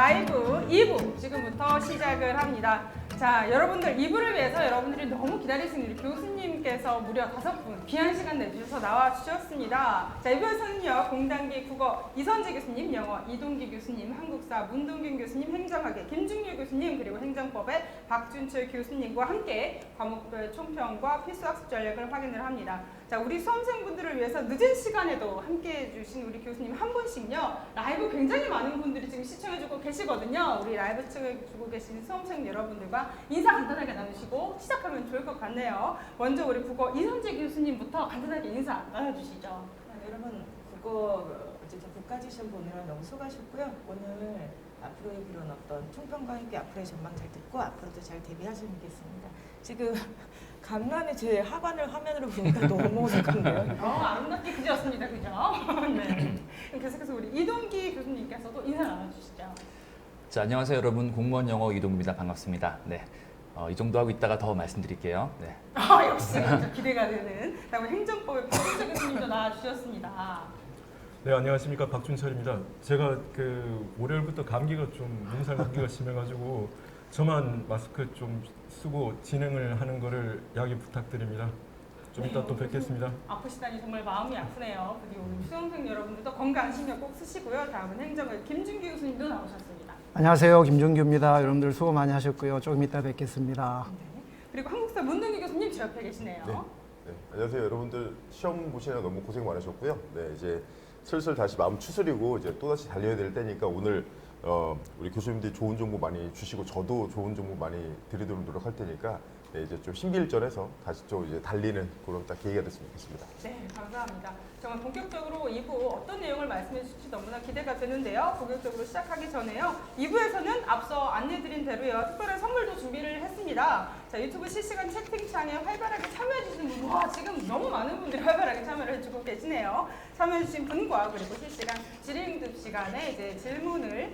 라이브 2부 지금부터 시작을 합니다. 자, 여러분들 2부를 위해서 여러분들이 너무 기다리시는 우리 교수님께서 무려 5분 귀한 시간 내주셔서 나와주셨습니다. 자, 2부에서는요, 공단기 국어 이선재 교수님, 영어 이동기 교수님, 한국사 문동균 교수님, 행정학의 김중률 교수님, 그리고 행정법의 박준철 교수님과 함께 과목별 총평과 필수학습 전략을 확인을 합니다. 자, 우리 수험생분들을 위해서 늦은 시간에도 함께 해주신 우리 교수님 한 분씩요, 라이브 굉장히 많은 분들이 지금 시청해주고 계시거든요. 우리 라이브 시청해주고 계신 수험생 여러분들과 인사 간단하게 나누시고 시작하면 좋을 것 같네요. 먼저 우리 국어 이선재 교수님부터 간단하게 인사 나눠주시죠. 여러분, 국어 이제 국가직 시험 보느라 너무 수고하셨고요. 오늘 앞으로의 그런 어떤 총평과 함께 앞으로의 전망 잘 듣고 앞으로도 잘 대비하시면 되겠습니다. 지금 간만에 제 하관을 화면으로 보니까 너무 어색한데요. 아름답게 그렸습니다. 그죠? 네. 그럼 계속해서 우리 이동기 교수님께서도 인사 나눠주시죠. 자, 안녕하세요 여러분. 공무원 영어 이동규입니다. 반갑습니다. 네, 이 정도 하고 있다가 더 말씀드릴게요. 네. 역시 기대가 되는. 다음에 행정법의 박준철 교수님도 나와주셨습니다. 네, 안녕하십니까, 박준철입니다. 제가 월요일부터 감기가 좀 몸살 감기가 심해가지고 저만 마스크 좀 쓰고 진행을 하는 거를 양해 부탁드립니다. 좀 이따 또 뵙겠습니다. 아프시다니 정말 마음이 아프네요. 그리고 우리 수험생 여러분들도 건강 신경 꼭 쓰시고요. 다음은 행정의 김준규 교수님도 나오셨습니다. 안녕하세요, 김준규입니다. 여러분들 수고 많이 하셨고요. 조금 이따 뵙겠습니다. 네. 그리고 한국사 문동규 교수님 제 옆에 계시네요. 네, 안녕하세요 여러분들. 시험 보시느라 너무 고생 많으셨고요. 네, 이제 슬슬 다시 마음 추스리고 이제 또 다시 달려야 될 때니까 오늘 우리 교수님들이 좋은 정보 많이 주시고 저도 좋은 정보 많이 드리도록 노력할 테니까 네, 이제 좀 심기일전해서 다시 좀 이제 달리는 그런 딱 계기가 됐으면 좋겠습니다. 네, 감사합니다. 정말 본격적으로 2부 어떤 내용을 말씀해 주실지 너무나 기대가 되는데요. 본격적으로 시작하기 전에요, 2부에서는 앞서 안내드린 대로요, 특별한 선물도 준비를 했습니다. 자, 유튜브 실시간 채팅창에 활발하게 참여해 주신 분, 와, 지금 너무 많은 분들이 활발하게 참여를 해주고 계시네요. 참여해 주신 분과 그리고 실시간 질의응답 시간에 이제 질문을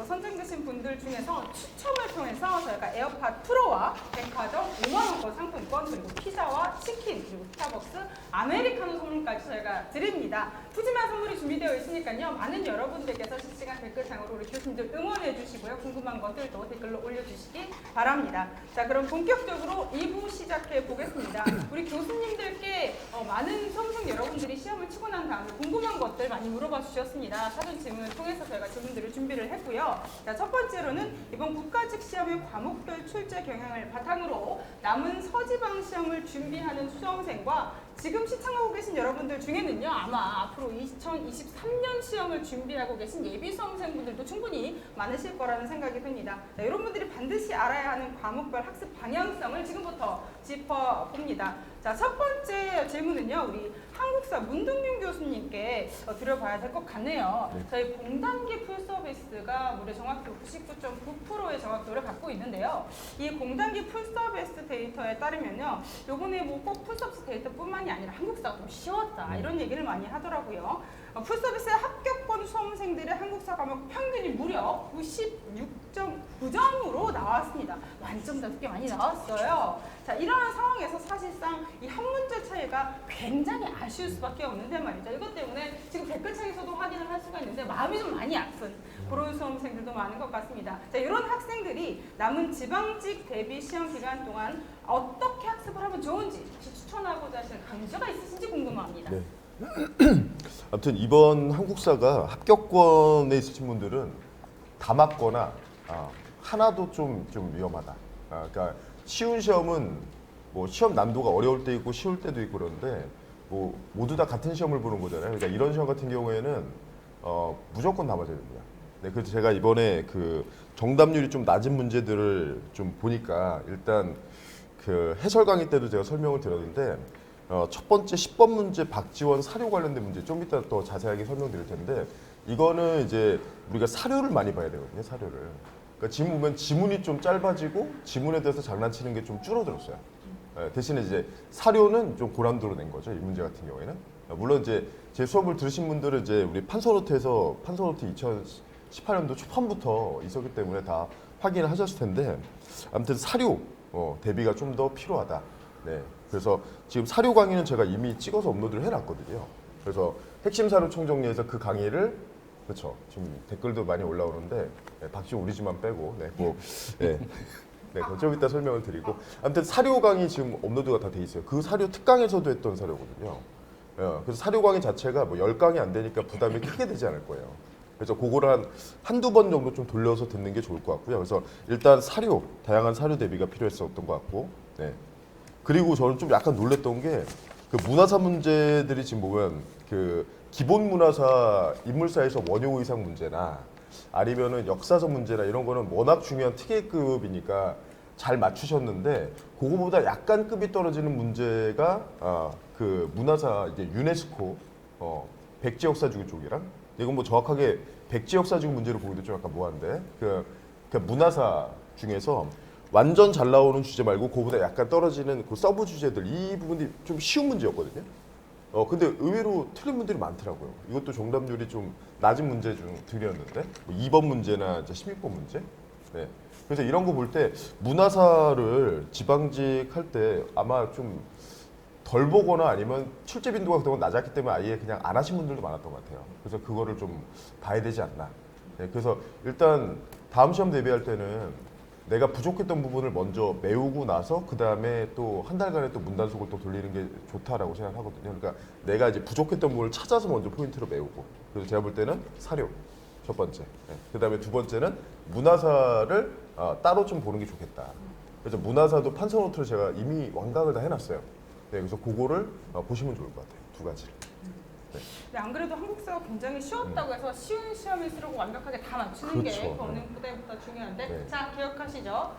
선정되신 분들 중에서 추첨을 통해서 저희가 에어팟 프로와 백화점 5만원권 상품권, 그리고 피자와 치킨, 그리고 스타벅스 아메리카노 선물까지 저희가 드립니다. 푸짐한 선물이 준비되어 있으니까요, 많은 여러분들께서 실시간 댓글창으로 우리 교수님들 응원해 주시고요, 궁금한 것들도 댓글로 올려주시기 바랍니다. 자, 그럼 본격적으로 2부 시작해 보겠습니다. 우리 교수님들께 많은 수험생 여러분들이 시험을 치고 난 다음에 궁금한 것들 많이 물어봐 주셨습니다. 사전 질문을 통해서 저희가 질문들을 준비를 했고요. 자, 첫 번째로는 이번 국가직 시험의 과목별 출제 경향을 바탕으로 남은 서지방 시험을 준비하는 수험생과 지금 시청하고 계신 여러분들 중에는요, 아마 앞으로 2023년 시험을 준비하고 계신 예비 수험생분들도 충분히 많으실 거라는 생각이 듭니다. 자, 여러분들이 반드시 알아야 하는 과목별 학습 방향성을 지금부터 짚어봅니다. 자, 첫 번째 질문은요, 우리 한국사 문동균 교수님께 드려봐야 될 것 같네요. 네. 저희 공단기 풀서비스가 무려 정확도 99.9%의 정확도를 갖고 있는데요. 이 공단기 풀서비스 데이터에 따르면요, 요번에 뭐 꼭 풀서비스 데이터뿐만이 아니라 한국사가 좀 쉬웠다, 이런 얘기를 많이 하더라고요. 풀서비스 합격권 수험생들의 한국사 과목 평균이 무려 96.9점으로 나왔습니다. 만점대로 꽤 많이 나왔어요. 자, 이러한 상황에서 사실상 이 한 문제 차이가 굉장히 아쉬울 수밖에 없는데 말이죠. 이것 때문에 지금 댓글창에서도 확인을 할 수가 있는데 마음이 좀 많이 아픈 그런 수험생들도 많은 것 같습니다. 자, 이런 학생들이 남은 지방직 대비 시험 기간 동안 어떻게 학습을 하면 좋은지 혹시 추천하고자 하시는 강좌가 있으신지 궁금합니다. 네. 아무튼 이번 한국사가 합격권에 있으신 분들은 다 맞거나 하나도 좀 위험하다. 그러니까 쉬운 시험은 뭐 시험 난도가 어려울 때 있고 쉬울 때도 있고 그런데 뭐 모두 다 같은 시험을 보는 거잖아요. 그러니까 이런 시험 같은 경우에는 무조건 다 맞아야 됩니다. 네, 그래서 제가 이번에 그 정답률이 좀 낮은 문제들을 좀 보니까 일단 그 해설 강의 때도 제가 설명을 드렸는데 첫 번째 10번 문제 박지원 사료 관련된 문제 좀 이따 더 자세하게 설명드릴 텐데 이거는 이제 우리가 사료를 많이 봐야 되거든요. 사료를. 그러니까 지문 보면 지문이 좀 짧아지고 지문에 대해서 장난치는 게 좀 줄어들었어요. 대신에 이제 사료는 좀 고난도로 낸 거죠. 이 문제 같은 경우에는. 물론 이제 제 수업을 들으신 분들은 이제 우리 판서노트에서 판서노트 2018년도 초반부터 있었기 때문에 다 확인을 하셨을 텐데 아무튼 사료 대비가 좀 더 필요하다. 네. 그래서 지금 사료 강의는 제가 이미 찍어서 업로드를 해놨거든요. 그래서 핵심 사료 총정리해서 그 강의를 그렇죠. 지금 댓글도 많이 올라오는데 박지훈 우리 집만 빼고 좀 이따 설명을 드리고 아무튼 사료 강의 지금 업로드가 다 돼 있어요. 그 사료 특강에서도 했던 사료거든요. 그래서 사료 강의 자체가 뭐 10강이 안 되니까 부담이 크게 되지 않을 거예요. 그래서 그거를 한두 번 정도 좀 돌려서 듣는 게 좋을 것 같고요. 그래서 일단 사료, 다양한 사료 대비가 필요했었던 것 같고, 네. 그리고 저는 좀 약간 놀랬던 게 그 문화사 문제들이 지금 보면 그 기본 문화사 인물사에서 원효 의상 문제나 아니면은 역사적 문제나 이런 거는 워낙 중요한 특혜급이니까 잘 맞추셨는데 그거보다 약간 급이 떨어지는 문제가 그 문화사 이제 유네스코 백제 역사지구 쪽이랑 이건 뭐 정확하게 백제 역사지구 문제로 보기도 좀 약간 뭐한데 그 문화사 중에서 완전 잘 나오는 주제 말고 그거보다 약간 떨어지는 그 서브 주제들 이 부분이 좀 쉬운 문제였거든요. 근데 의외로 틀린 분들이 많더라고요. 이것도 정답률이 좀 낮은 문제 중 들이었는데 뭐 2번 문제나 이제 16번 문제. 네. 그래서 이런 거 볼 때 문화사를 지방직 할 때 아마 좀 덜 보거나 아니면 출제 빈도가 그동안 낮았기 때문에 아예 그냥 안 하신 분들도 많았던 것 같아요. 그래서 그거를 좀 봐야 되지 않나. 네. 그래서 일단 다음 시험 대비할 때는 내가 부족했던 부분을 먼저 메우고 나서 그 다음에 또 한 달간의 또 문단속을 또 돌리는 게 좋다라고 생각하거든요. 그러니까 내가 이제 부족했던 부분을 찾아서 먼저 포인트로 메우고 그래서 제가 볼 때는 사료 첫 번째, 네. 그 다음에 두 번째는 문화사를 따로 좀 보는 게 좋겠다. 그래서 문화사도 판서 노트를 제가 이미 완강을 다 해놨어요. 네, 그래서 그거를 보시면 좋을 것 같아요. 두 가지를. 네, 안 그래도 한국사가 굉장히 쉬웠다고 해서 쉬운 시험일수록 완벽하게 다 맞추는 게 그렇죠. 어느 부대보다 중요한데 네. 자 기억하시죠?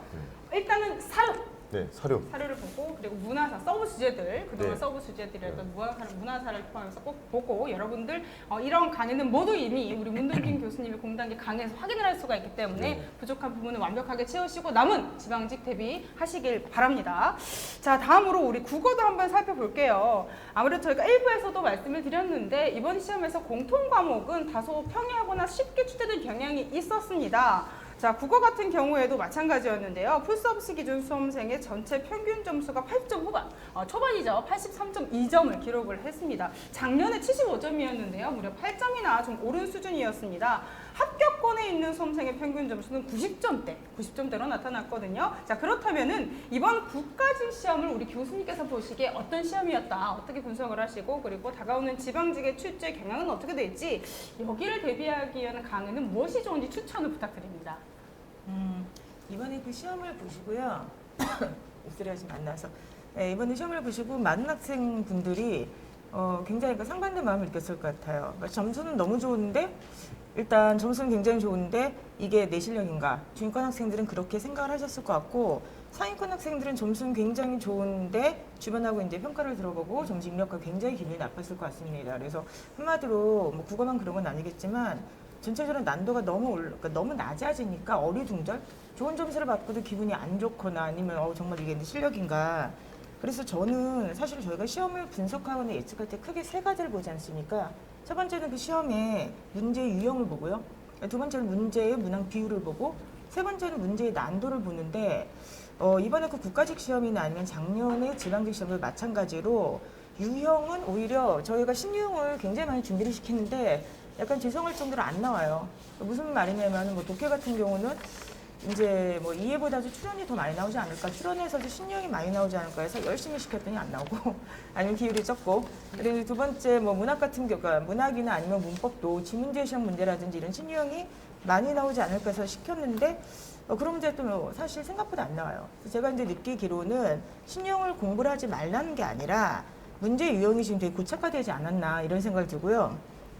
일단은 사료. 네, 사료. 사료를 보고 그리고 문화사 서브 주제들 그동안 네. 서브 주제들이었던 문화사를 포함해서 꼭 보고 여러분들 이런 강의는 모두 이미 우리 문동진 교수님이 공단기 강의에서 확인을 할 수가 있기 때문에 네. 부족한 부분을 완벽하게 채우시고 남은 지방직 대비하시길 바랍니다. 자 다음으로 우리 국어도 한번 살펴볼게요. 아무래도 저희가 1부에서도 말씀을 드렸는데 이번 시험에서 공통 과목은 다소 평이하거나 쉽게 출제된 경향이 있었습니다. 자, 국어 같은 경우에도 마찬가지였는데요. 풀서비스 기준 수험생의 전체 평균 점수가 80점 후반, 초반이죠. 83.2점을 기록을 했습니다. 작년에 75점이었는데요. 무려 8점이나 좀 오른 수준이었습니다. 합격권에 있는 수험생의 평균 점수는 90점대로 나타났거든요. 자, 그렇다면은 이번 국가직 시험을 우리 교수님께서 보시기에 어떤 시험이었다, 어떻게 분석을 하시고 그리고 다가오는 지방직의 출제 경향은 어떻게 될지 여기를 대비하기 위한 강의는 무엇이 좋은지 추천을 부탁드립니다. 이번에 그 시험을 보시고요. 목소리가 좀 안 나서. 네, 이번에 시험을 보시고 많은 학생분들이 굉장히 상반된 마음을 느꼈을 것 같아요. 그러니까 점수는 너무 좋은데 일단 점수는 굉장히 좋은데 이게 내 실력인가? 중위권 학생들은 그렇게 생각을 하셨을 것 같고 상위권 학생들은 점수는 굉장히 좋은데 주변하고 이제 평가를 들어보고 점수 입력과 굉장히 기분이 나빴을 것 같습니다. 그래서 한마디로 뭐 국어만 그런 건 아니겠지만 전체적으로 난도가 그러니까 너무 낮아지니까 어리둥절? 좋은 점수를 받고도 기분이 안 좋거나 아니면 정말 이게 내 실력인가? 그래서 저는 사실 저희가 시험을 분석하거나 예측할 때 크게 세 가지를 보지 않습니까? 첫 번째는 그 시험의 문제의 유형을 보고요. 두 번째는 문제의 문항 비율을 보고 세 번째는 문제의 난도를 보는데 이번에 그 국가직 시험이나 아니면 작년에 지방직 시험을 마찬가지로 유형은 오히려 저희가 신유형을 굉장히 많이 준비를 시켰는데 약간 죄송할 정도로 안 나와요. 무슨 말이냐면 뭐 독해 같은 경우는 이제 뭐 이해보다도 추론이 더 많이 나오지 않을까, 추론에서도 신유형이 많이 나오지 않을까 해서 열심히 시켰더니 안 나오고 아니면 비율이 적고, 그리고 두 번째 뭐 문학 같은 경우, 그러니까 문학이나 아니면 문법도 지문제 시험 문제라든지 이런 신유형이 많이 나오지 않을까 해서 시켰는데 그런 문제도 뭐 사실 생각보다 안 나와요. 그래서 제가 이제 느끼기로는 신유형을 공부를 하지 말라는 게 아니라 문제 유형이 지금 되게 고착화되지 않았나 이런 생각이 들고요.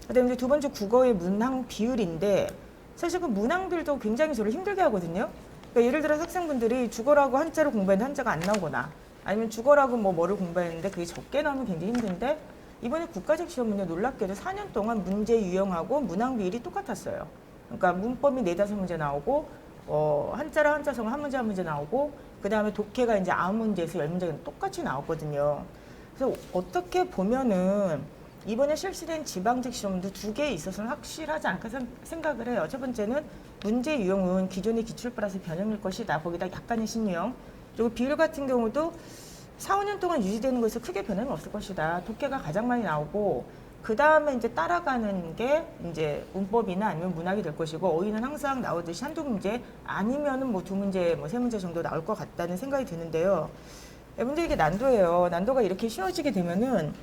그다음에 이제 두 번째 국어의 문항 비율인데 사실 그 문항들도 굉장히 저를 힘들게 하거든요. 그러니까 예를 들어 학생분들이 국어라고 한자를 공부했는데 한자가 안 나오거나 아니면 국어라고 뭐를 공부했는데 그게 적게 나오면 굉장히 힘든데 이번에 국가직 시험 문제 놀랍게도 4년 동안 문제 유형하고 문항 비율이 똑같았어요. 그러니까 문법이 4-5문제 나오고 한자랑 한자성어 한 문제 한 문제 나오고 그 다음에 독해가 이제 9문제에서 10문제가 똑같이 나왔거든요. 그래서 어떻게 보면은 이번에 실시된 지방직 시험도 2개에 있어서는 확실하지 않을까 생각을 해요. 첫 번째는 문제 유형은 기존의 기출 플러스 변형일 것이다. 거기다 약간의 신유형. 그리고 비율 같은 경우도 4-5년 동안 유지되는 것에서 크게 변함이 없을 것이다. 독해가 가장 많이 나오고 그 다음에 이제 따라가는 게 이제 문법이나 아니면 문학이 될 것이고 어휘는 항상 나오듯이 한두 문제 아니면은 뭐 두 문제, 뭐 세 문제 정도 나올 것 같다는 생각이 드는데요. 여러분들 이게 난도예요. 난도가 이렇게 쉬워지게 되면은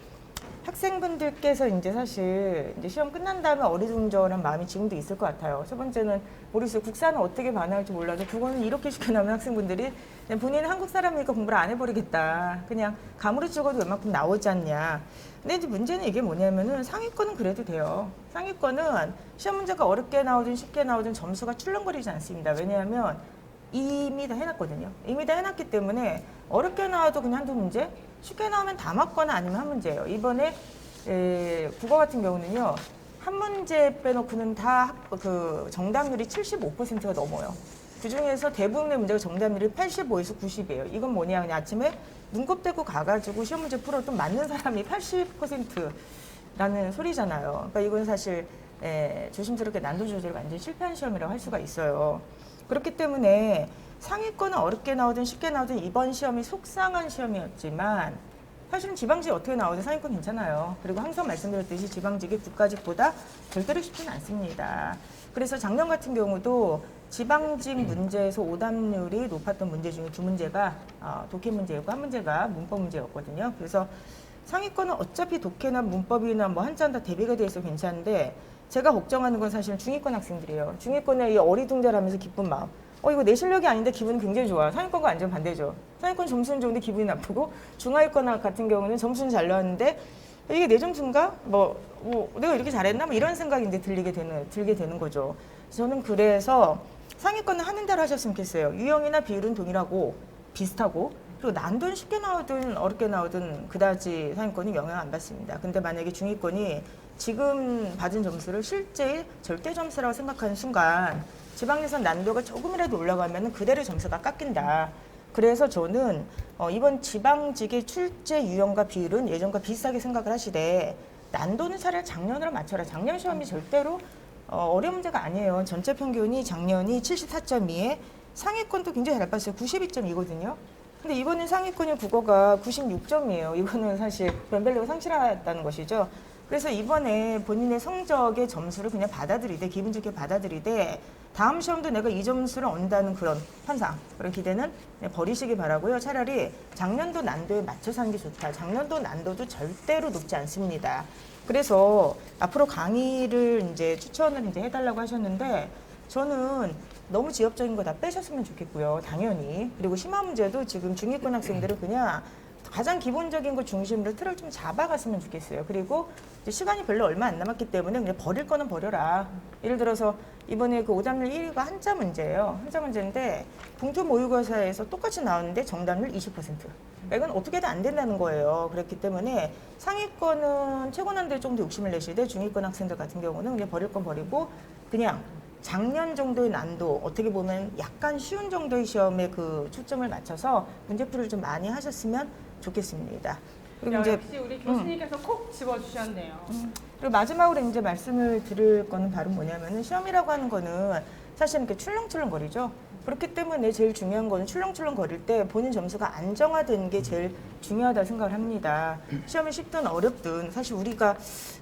학생분들께서 이제 사실 이제 시험 끝난 다음에 어리둥절한 마음이 지금도 있을 것 같아요. 첫 번째는 모르겠어요. 국사는 어떻게 반응할지 몰라도 국어는 이렇게 쉽게 나오면 학생분들이 그냥 본인은 한국 사람이니까 공부를 안 해버리겠다. 그냥 감으로 찍어도 웬만큼 나오지 않냐. 근데 이제 문제는 이게 뭐냐면은 상위권은 그래도 돼요. 상위권은 시험 문제가 어렵게 나오든 쉽게 나오든 점수가 출렁거리지 않습니다. 왜냐하면 이미 다 해놨거든요. 이미 다 해놨기 때문에 어렵게 나와도 그냥 한두 문제, 쉽게 나오면 다 맞거나 아니면 한 문제예요. 이번에 국어 같은 경우는요. 한 문제 빼놓고는 다 그 정답률이 75%가 넘어요. 그 중에서 대부분의 문제가 정답률이 85에서 90이에요. 이건 뭐냐, 그냥 아침에 눈곱대고 가가지고 시험 문제 풀어도 맞는 사람이 80%라는 소리잖아요. 그러니까 이건 사실 조심스럽게 난도 조절이 완전히 실패한 시험이라고 할 수가 있어요. 그렇기 때문에 상위권은 어렵게 나오든 쉽게 나오든 이번 시험이 속상한 시험이었지만 사실은 지방직 어떻게 나오든 상위권 괜찮아요. 그리고 항상 말씀드렸듯이 지방직이 국가직보다 절대로 쉽지는 않습니다. 그래서 작년 같은 경우도 지방직 문제에서 오답률이 높았던 문제 중에 두 문제가 독해 문제였고 한 문제가 문법 문제였거든요. 그래서 상위권은 어차피 독해나 문법이나 뭐 한자는 다 대비가 돼 있어 괜찮은데 제가 걱정하는 건 사실 중위권 학생들이에요. 중위권의 이 어리둥절하면서 기쁜 마음. 이거 내 실력이 아닌데 기분이 굉장히 좋아. 상위권과 완전 반대죠. 상위권 점수는 좋은데 기분이 나쁘고 중하위권 같은 경우는 점수는 잘 나왔는데 이게 내 점수인가? 내가 이렇게 잘했나? 뭐 이런 생각이 이제 들게 되는 거죠. 저는 그래서 상위권은 하는 대로 하셨으면 좋겠어요. 유형이나 비율은 동일하고 비슷하고 그리고 난도는 쉽게 나오든 어렵게 나오든 그다지 상위권이 영향 안 받습니다. 근데 만약에 중위권이 지금 받은 점수를 실제 절대 점수라고 생각하는 순간 지방 예선 난도가 조금이라도 올라가면 그대로 점수가 깎인다. 그래서 저는 이번 지방직의 출제 유형과 비율은 예전과 비슷하게 생각을 하시되 난도는 차라리 작년으로 맞춰라. 작년 시험이 절대로 어려운 문제가 아니에요. 전체 평균이 작년이 74.2에 상위권도 굉장히 잘 봤어요. 92.2거든요. 근데 이번엔 상위권의 국어가 96점이에요. 이거는 사실 변별력을 상실했다는 것이죠. 그래서 이번에 본인의 성적의 점수를 그냥 받아들이되 기분 좋게 받아들이되 다음 시험도 내가 이 점수를 얻는다는 그런 환상, 그런 기대는 버리시기 바라고요. 차라리 작년도 난도에 맞춰서 하는 게 좋다. 작년도 난도도 절대로 높지 않습니다. 그래서 앞으로 강의를 이제 추천을 이제 해달라고 하셨는데 저는 너무 지엽적인 거 다 빼셨으면 좋겠고요. 당연히. 그리고 심화 문제도 지금 중위권 학생들은 그냥 가장 기본적인 거 중심으로 틀을 좀 잡아갔으면 좋겠어요. 그리고 이제 시간이 별로 얼마 안 남았기 때문에 그냥 버릴 거는 버려라. 예를 들어서 이번에 그 오답률 1위가 한자 문제예요. 한자 문제인데 봉투 모의고사에서 똑같이 나오는데 정답률 20%. 그러니까 이건 어떻게든 안 된다는 거예요. 그렇기 때문에 상위권은 최고 난도에 좀 더 욕심을 내시되 중위권 학생들 같은 경우는 그냥 버릴 건 버리고 그냥 작년 정도의 난도, 어떻게 보면 약간 쉬운 정도의 시험에 그 초점을 맞춰서 문제풀이를 좀 많이 하셨으면 좋겠습니다. 그리고 이제 역시 우리 교수님께서 콕 집어주셨네요. 그리고 마지막으로 이제 말씀을 드릴 거는 바로 뭐냐면은 시험이라고 하는 거는 사실 이렇게 출렁출렁거리죠. 그렇기 때문에 제일 중요한 거는 출렁출렁거릴 때 본인 점수가 안정화되는 게 제일 중요하다고 생각을 합니다. 시험이 쉽든 어렵든 사실 우리가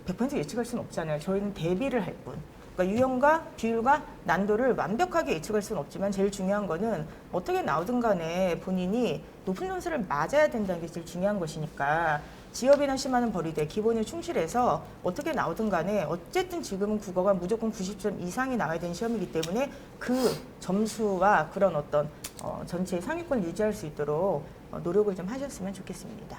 100% 예측할 수는 없잖아요. 저희는 대비를 할 뿐. 그러니까 유형과 비율과 난도를 완벽하게 예측할 수는 없지만 제일 중요한 거는 어떻게 나오든 간에 본인이 높은 점수를 맞아야 된다는 게 제일 중요한 것이니까 지엽이나 심화는 버리되 기본에 충실해서 어떻게 나오든 간에 어쨌든 지금은 국어가 무조건 90점 이상이 나와야 되는 시험이기 때문에 그 점수와 그런 어떤 전체 상위권을 유지할 수 있도록 노력을 좀 하셨으면 좋겠습니다.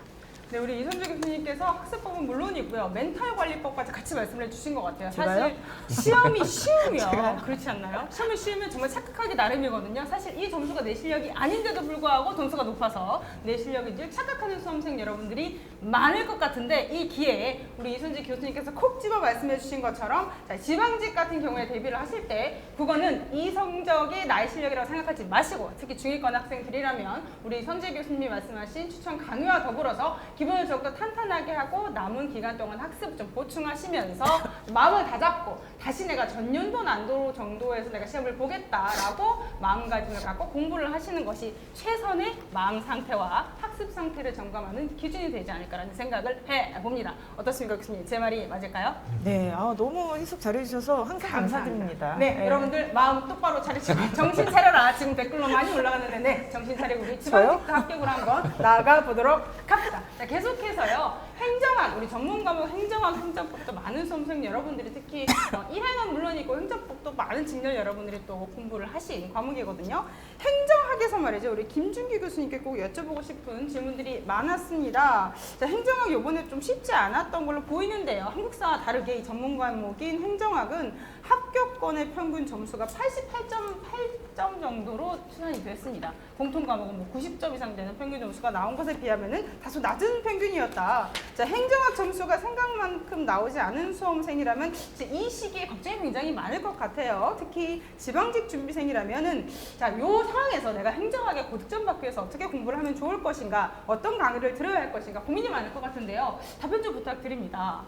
네, 우리 이선주 교수님께서 학습법은 물론이고요. 멘탈 관리법까지 같이 말씀을 해주신 것 같아요. 제가요? 사실 시험이 쉬우면 그렇지 않나요? 시험이 쉬우면 정말 착각하기 나름이거든요. 사실 이 점수가 내 실력이 아닌데도 불구하고 점수가 높아서 내 실력인 줄 착각하는 수험생 여러분들이 많을 것 같은데 이 기회에 우리 이선주 교수님께서 콕 집어 말씀해 주신 것처럼 자, 지방직 같은 경우에 대비를 하실 때 국어는 이 성적이 나의 실력이라고 생각하지 마시고 특히 중위권 학생들이라면 우리 선재 교수님이 말씀하신 추천 강의와 더불어서 기본을 더욱더 탄탄하게 하고 남은 기간 동안 학습 좀 보충하시면서 마음을 다잡고 다시 내가 전년도 난도 정도에서 내가 시험을 보겠다라고 마음가짐을 갖고 공부를 하시는 것이 최선의 마음 상태와 학습 학습 상태를 점검하는 기준이 되지 않을까라는 생각을 해봅니다. 어떻습니까, 교수님? 제 말이 맞을까요? 네, 너무 해석 잘해주셔서 항상 감사드립니다. 네, 여러분들 마음 똑바로 차리시고 정신 차려라. 지금 댓글로 많이 올라가는데 네, 정신 차리고 우리 지방직과 합격을 한번 나아가 보도록 합시다. 자, 계속해서요. 행정학, 우리 전문 과목 행정학, 행정법도 많은 수험생 여러분들이 특히 일행은 물론이고 행정법도 많은 직렬 여러분들이 또 공부를 하신 과목이거든요. 행정학에서 말이죠. 우리 김준기 교수님께 꼭 여쭤보고 싶은 질문들이 많았습니다. 자, 행정학 이번에 좀 쉽지 않았던 걸로 보이는데요. 한국사와 다르게 이 전문 과목인 행정학은 합격권의 평균 점수가 88.8점 정도로 추산이 됐습니다. 공통 과목은 뭐 90점 이상 되는 평균 점수가 나온 것에 비하면은 다소 낮은 평균이었다. 자, 행정학 점수가 생각만큼 나오지 않은 수험생이라면 이 시기에 걱정이 굉장히 많을 것 같아요. 특히 지방직 준비생이라면은 자, 요 상황에서 내가 행정학에 고득점 받기 위해서 어떻게 공부를 하면 좋을 것인가, 어떤 강의를 들어야 할 것인가 고민이 많을 것 같은데요. 답변 좀 부탁드립니다.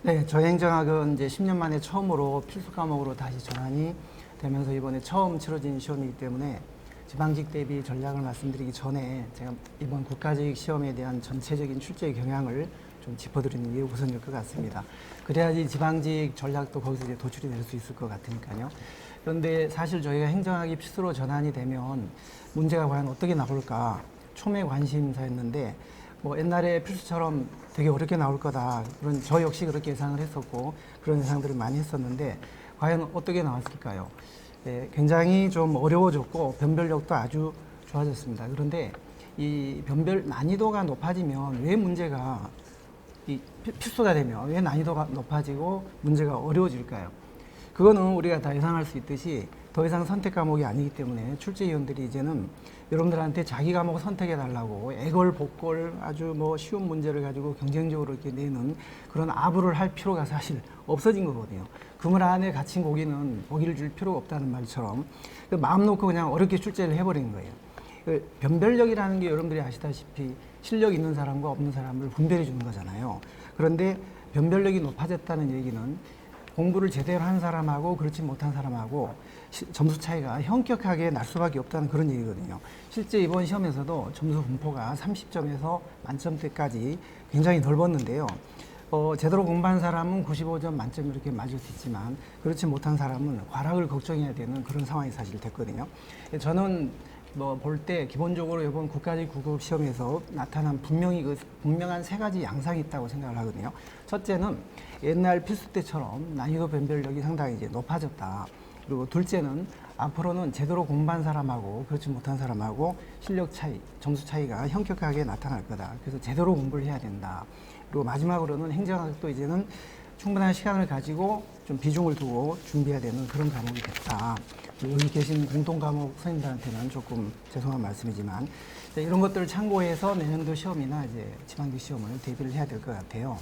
네, 저희 행정학은 이제 10년 만에 처음으로 필수 과목으로 다시 전환이 되면서 이번에 처음 치러진 시험이기 때문에 지방직 대비 전략을 말씀드리기 전에 제가 이번 국가직 시험에 대한 전체적인 출제 경향을 좀 짚어드리는 게 우선일 것 같습니다. 그래야지 지방직 전략도 거기서 이제 도출이 될 수 있을 것 같으니까요. 그런데 사실 저희가 행정학이 필수로 전환이 되면 문제가 과연 어떻게 나올까 초미의 관심사였는데 뭐 옛날에 필수처럼 되게 어렵게 나올 거다. 그런 저 역시 그렇게 예상을 했었고 그런 예상들을 많이 했었는데 과연 어떻게 나왔을까요? 네, 굉장히 좀 어려워졌고 변별력도 아주 좋아졌습니다. 그런데 이 변별 난이도가 높아지면 왜 문제가 이 필수가 되면 왜 난이도가 높아지고 문제가 어려워질까요? 그거는 우리가 다 예상할 수 있듯이 더 이상 선택 과목이 아니기 때문에 출제위원들이 이제는 여러분들한테 자기 과목을 선택해 달라고 애걸복걸 아주 뭐 쉬운 문제를 가지고 경쟁적으로 이렇게 내는 그런 아부를 할 필요가 사실 없어진 거거든요. 그물 안에 갇힌 고기는 고기를 줄 필요가 없다는 말처럼 마음 놓고 그냥 어렵게 출제를 해버린 거예요. 변별력이라는 게 여러분들이 아시다시피 실력 있는 사람과 없는 사람을 분별해 주는 거잖아요. 그런데 변별력이 높아졌다는 얘기는 공부를 제대로 한 사람하고 그렇지 못한 사람하고 점수 차이가 현격하게 날 수밖에 없다는 그런 얘기거든요. 실제 이번 시험에서도 점수 분포가 30점에서 만점대까지 굉장히 넓었는데요. 제대로 공부한 사람은 95점 만점 이렇게 맞을 수 있지만 그렇지 못한 사람은 과락을 걱정해야 되는 그런 상황이 사실 됐거든요. 저는 뭐 볼 때 기본적으로 이번 국가직 9급 시험에서 나타난 분명한 세 가지 양상이 있다고 생각을 하거든요. 첫째는 옛날 필수 때처럼 난이도 변별력이 상당히 이제 높아졌다. 그리고 둘째는 앞으로는 제대로 공부한 사람하고 그렇지 못한 사람하고 실력 차이, 점수 차이가 현격하게 나타날 거다. 그래서 제대로 공부를 해야 된다. 그리고 마지막으로는 행정학도 이제는 충분한 시간을 가지고 좀 비중을 두고 준비해야 되는 그런 과목이 됐다. 여기 계신 공통 과목 선생님들한테는 조금 죄송한 말씀이지만 이런 것들을 참고해서 내년도 시험이나 이제 지방직 시험을 대비를 해야 될 것 같아요.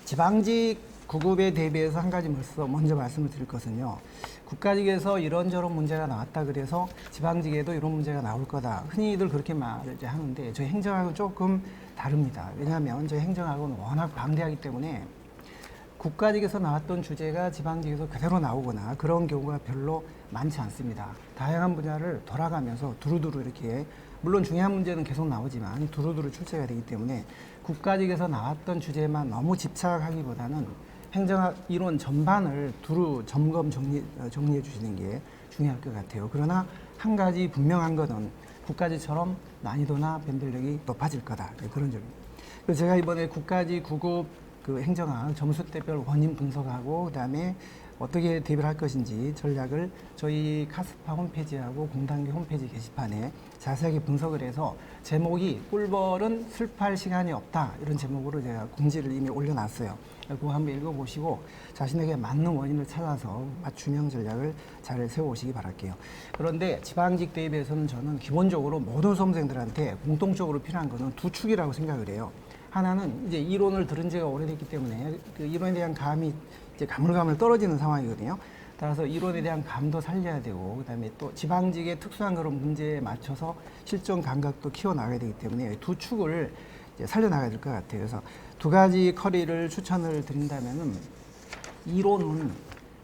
지방직 9급에 대비해서 한 가지 먼저 말씀을 드릴 것은요. 국가직에서 이런저런 문제가 나왔다 그래서 지방직에도 이런 문제가 나올 거다. 흔히들 그렇게 말을 하는데 저희 행정학은 조금 다릅니다. 왜냐하면 저희 행정학은 워낙 방대하기 때문에 국가직에서 나왔던 주제가 지방직에서 그대로 나오거나 그런 경우가 별로 많지 않습니다. 다양한 분야를 돌아가면서 두루두루 이렇게 물론 중요한 문제는 계속 나오지만 두루두루 출제가 되기 때문에 국가직에서 나왔던 주제만 너무 집착하기보다는 행정학 이론 전반을 두루 점검 정리해 주시는 게 중요할 것 같아요. 그러나 한 가지 분명한 것은 국가직처럼 난이도나 변별력이 높아질 거다. 그런 점입니다. 그래서 제가 이번에 국가직 9급 그 행정학 점수대별 원인 분석하고 그다음에 어떻게 대비를 할 것인지 전략을 저희 카스파 홈페이지하고 공단계 홈페이지 게시판에 자세하게 분석을 해서 제목이 꿀벌은 슬퍼할 시간이 없다 이런 제목으로 제가 공지를 이미 올려놨어요. 그거 한번 읽어보시고 자신에게 맞는 원인을 찾아서 맞춤형 전략을 잘 세워오시기 바랄게요. 그런데 지방직 대비해서는 저는 기본적으로 모든 수험생들한테 공통적으로 필요한 것은 두 축이라고 생각을 해요. 하나는 이제 이론을 들은 지가 오래됐기 때문에 그 이론에 대한 감이 이제 가물가물 떨어지는 상황이거든요. 따라서 이론에 대한 감도 살려야 되고 그다음에 또 지방직의 특수한 그런 문제에 맞춰서 실전 감각도 키워나가야 되기 때문에 두 축을 이제 살려나가야 될 것 같아요. 그래서 두 가지 커리를 추천을 드린다면은 이론은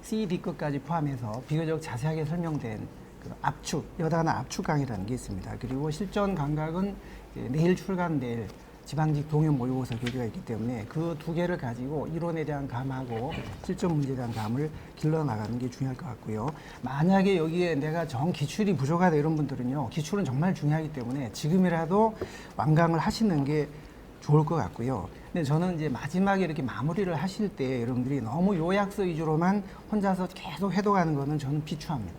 C, D급까지 포함해서 비교적 자세하게 설명된 그 압축, 여단화 압축 강의라는 게 있습니다. 그리고 실전 감각은 이제 내일 출간될 지방직 동형 모의고사 교재가 있기 때문에 그 두 개를 가지고 이론에 대한 감하고 실전 문제에 대한 감을 길러 나가는 게 중요할 것 같고요. 만약에 여기에 내가 정 기출이 부족하다 이런 분들은요, 기출은 정말 중요하기 때문에 지금이라도 완강을 하시는 게 좋을 것 같고요. 근데 저는 이제 마지막에 이렇게 마무리를 하실 때 여러분들이 너무 요약서 위주로만 혼자서 계속 해독하는 거는 저는 비추합니다.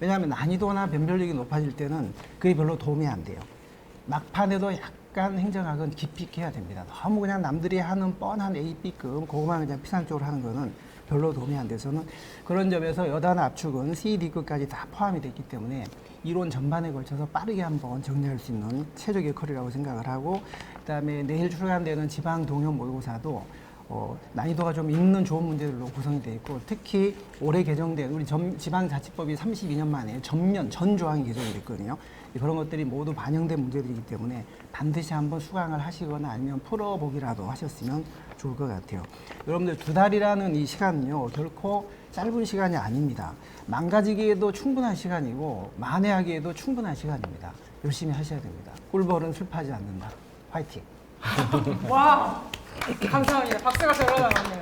왜냐하면 난이도나 변별력이 높아질 때는 그게 별로 도움이 안 돼요. 막판에도 약간 행정학은 깊이 있게 해야 됩니다. 너무 그냥 남들이 하는 뻔한 A, B급 그것만 그냥 피상적으로 하는 거는 별로 도움이 안 돼서는 그런 점에서 여단 압축은 C, D급까지 다 포함이 됐기 때문에 이론 전반에 걸쳐서 빠르게 한번 정리할 수 있는 최적의 커리라고 생각을 하고, 그다음에 내일 출간되는 지방 동형 모의고사도 난이도가 좀 있는 좋은 문제들로 구성이 되어 있고, 특히 올해 개정된 우리 지방자치법이 32년 만에 전 조항이 개정이 됐거든요. 그런 것들이 모두 반영된 문제들이기 때문에 반드시 한번 수강을 하시거나 아니면 풀어보기라도 하셨으면 좋을 것 같아요. 여러분들 2달이라는 이 시간은요, 결코 짧은 시간이 아닙니다. 망가지기에도 충분한 시간이고 만회하기에도 충분한 시간입니다. 열심히 하셔야 됩니다. 꿀벌은 슬퍼하지 않는다. 화이팅! 와, 감사합니다. 박수가 절로 나왔네요.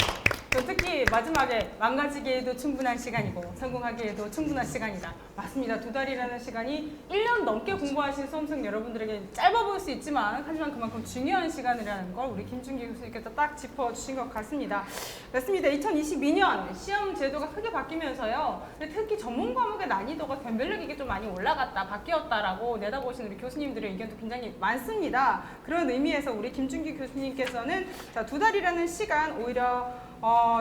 특히 마지막에 망가지기에도 충분한 시간이고 성공하기에도 충분한 시간이다. 맞습니다. 2달이라는 시간이 1년 넘게 공부하신 수험생 여러분들에게 짧아 보일 수 있지만 하지만 그만큼 중요한 시간이라는 걸 우리 김준기 교수님께서 딱 짚어주신 것 같습니다. 맞습니다. 2022년 시험 제도가 크게 바뀌면서요. 특히 전문 과목의 난이도가 변별력이 이게 좀 많이 올라갔다, 바뀌었다라고 내다보시는 우리 교수님들의 의견도 굉장히 많습니다. 그런 의미에서 우리 김준기 교수님께서는 자, 2달이라는 시간 오히려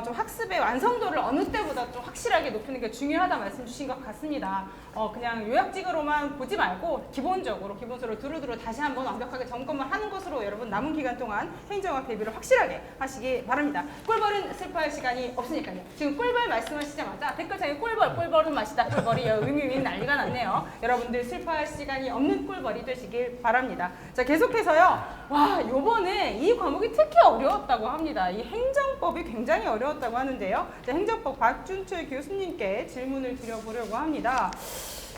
좀 학습의 완성도를 어느 때보다 좀 확실하게 높이는 게 중요하다 말씀 주신 것 같습니다. 그냥 요약직으로만 보지 말고 기본적으로 두루두루 다시 한번 완벽하게 점검을 하는 것으로 여러분 남은 기간 동안 행정학 대비를 확실하게 하시기 바랍니다. 꿀벌은 슬퍼할 시간이 없으니까요. 지금 꿀벌 말씀하시자마자 댓글창에 꿀벌은 맛이다. 꿀벌이 의미 난리가 났네요. 여러분들 슬퍼할 시간이 없는 꿀벌이 되시길 바랍니다. 자, 계속해서요. 와, 요번에 이 과목이 특히 어려웠다고 합니다. 이 행정법이 굉장히 어려웠다고 하는데요. 자, 행정법 박준철 교수님께 질문을 드려보려고 합니다.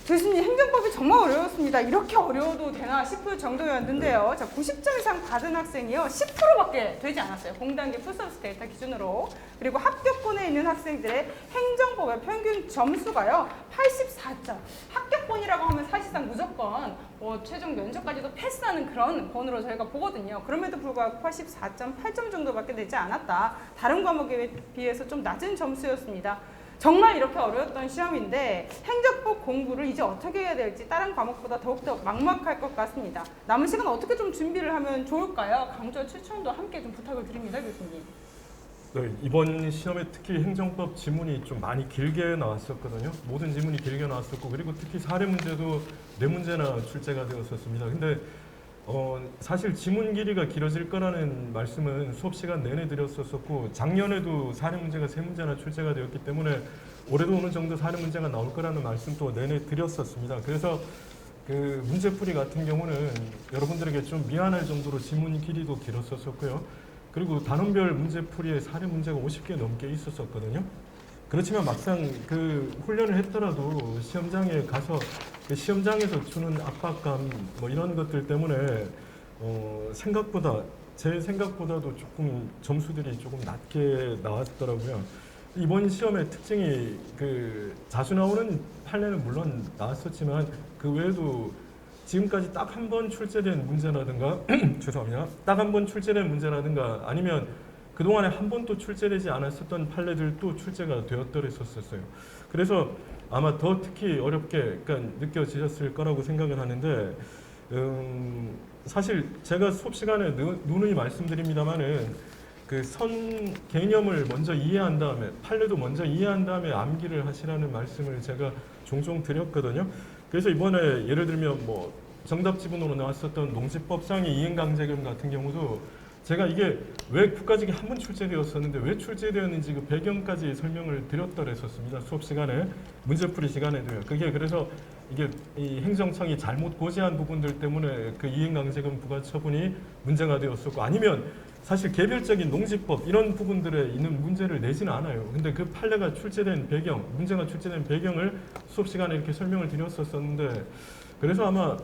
교수님, 행정법이 정말 어려웠습니다. 이렇게 어려워도 되나 싶을 정도였는데요. 자, 90점 이상 받은 학생이요. 10%밖에 되지 않았어요. 공단계 풀서비스 데이터 기준으로. 그리고 합격권에 있는 학생들의 행정법의 평균 점수가요. 84점. 합격권이라고 하면 사실상 무조건 최종 면접까지도 패스하는 그런 번호로 저희가 보거든요. 그럼에도 불구하고 84.8점 정도밖에 되지 않았다. 다른 과목에 비해서 좀 낮은 점수였습니다. 정말 이렇게 어려웠던 시험인데 행정법 공부를 이제 어떻게 해야 될지 다른 과목보다 더욱더 막막할 것 같습니다. 남은 시간 어떻게 좀 준비를 하면 좋을까요? 강좌 추천도 함께 좀 부탁을 드립니다, 교수님. 네, 이번 시험에 특히 행정법 지문이 좀 많이 길게 나왔었거든요. 모든 지문이 길게 나왔었고, 그리고 특히 사례 문제도 4문제나 출제가 되었었습니다. 근데 사실 지문 길이가 길어질 거라는 말씀은 수업 시간 내내 드렸었고, 작년에도 사례 문제가 3문제나 출제가 되었기 때문에 올해도 어느 정도 사례 문제가 나올 거라는 말씀도 내내 드렸었습니다. 그래서 그 문제풀이 같은 경우는 여러분들에게 좀 미안할 정도로 지문 길이도 길었었고요. 그리고 단원별 문제풀이에 사례 문제가 50개 넘게 있었었거든요. 그렇지만 막상 그 훈련을 했더라도 시험장에 가서 그 시험장에서 주는 압박감 뭐 이런 것들 때문에 제 생각보다도 조금 점수들이 조금 낮게 나왔더라고요. 이번 시험의 특징이 그 자주 나오는 판례는 물론 나왔었지만 그 외에도 지금까지 딱 한 번 출제된 문제라든가 죄송합니다. 딱 한 번 출제된 문제라든가 아니면 그동안에 한 번도 출제되지 않았었던 판례들도 출제가 되었더랬었어요. 그래서 아마 더 특히 어렵게 느껴지셨을 거라고 생각을 하는데 사실 제가 수업 시간에 누누이 말씀드립니다만은 그 선 개념을 먼저 이해한 다음에 판례도 먼저 이해한 다음에 암기를 하시라는 말씀을 제가 종종 드렸거든요. 그래서 이번에 예를 들면 뭐 정답 지문으로 나왔었던 농지법상의 이행강제금 같은 경우도 제가 이게 왜 국가직이 한 번 출제되었었는데 왜 출제되었는지 그 배경까지 설명을 드렸더랬었습니다. 수업 시간에 문제풀이 시간에도요. 그게 그래서 이게 이 행정청이 잘못 고지한 부분들 때문에 그 이행강제금 부과 처분이 문제가 되었었고, 아니면 사실 개별적인 농지법 이런 부분들에 있는 문제를 내지는 않아요. 근데 그 판례가 출제된 배경, 문제가 출제된 배경을 수업 시간에 이렇게 설명을 드렸었는데, 그래서 아마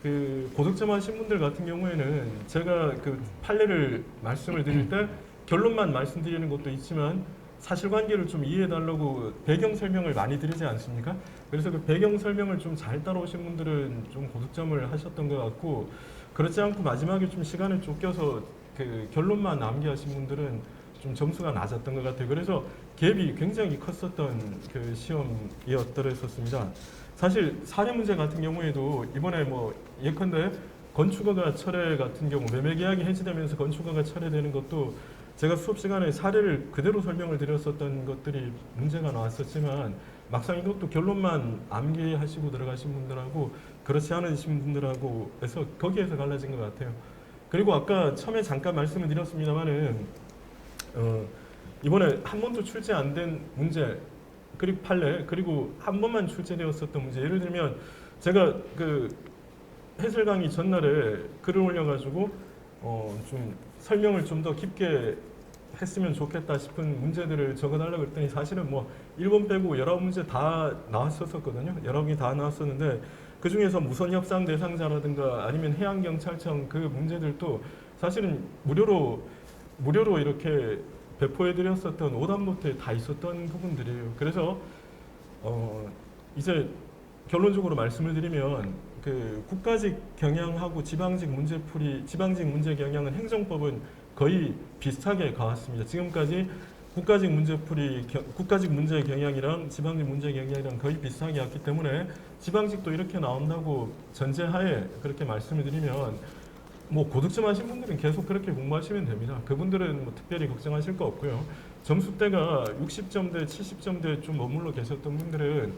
그 고득점 하신 분들 같은 경우에는 제가 그 판례를 말씀을 드릴 때 결론만 말씀드리는 것도 있지만 사실관계를 좀 이해해달라고 배경 설명을 많이 드리지 않습니까? 그래서 그 배경 설명을 좀 잘 따라오신 분들은 좀 고득점을 하셨던 것 같고, 그렇지 않고 마지막에 좀 시간을 쫓겨서 그 결론만 암기하신 분들은 좀 점수가 낮았던 것 같아요. 그래서 갭이 굉장히 컸었던 그 시험이었더랬었습니다. 사실 사례 문제 같은 경우에도 이번에 뭐 예컨대 건축허가 철회 같은 경우 매매 계약이 해지되면서 건축허가 철회되는 것도 제가 수업 시간에 사례를 그대로 설명을 드렸었던 것들이 문제가 나왔었지만 막상 이것도 결론만 암기하시고 들어가신 분들하고 그렇지 않으신 분들하고 해서 거기에서 갈라진 것 같아요. 그리고 아까 처음에 잠깐 말씀을 드렸습니다만은 이번에 한 번도 출제 안 된 문제 그리고 판례 그리고 한 번만 출제되었었던 문제, 예를 들면 제가 그 해설 강의 전날에 글을 올려가지고 좀 설명을 좀 더 깊게 했으면 좋겠다 싶은 문제들을 적어달라고 했더니 사실은 뭐 1번 빼고 19문제 다 나왔었거든요. 19개 다 나왔었는데 그 중에서 무선협상 대상자라든가 아니면 해양경찰청 그 문제들도 사실은 무료로 이렇게 배포해드렸었던 오답노트에 다 있었던 부분들이에요. 그래서 이제 결론적으로 말씀을 드리면 그 국가직 경향하고 지방직 문제 경향은 행정법은 거의 비슷하게 가왔습니다. 지금까지 국가직 문제 경향이랑 지방직 문제 경향이랑 거의 비슷하게 왔기 때문에 지방직도 이렇게 나온다고 전제하에 그렇게 말씀을 드리면 뭐 고득점 하신 분들은 계속 그렇게 공부하시면 됩니다. 그분들은 뭐 특별히 걱정하실 거 없고요. 점수대가 60점대, 70점대 좀 머물러 계셨던 분들은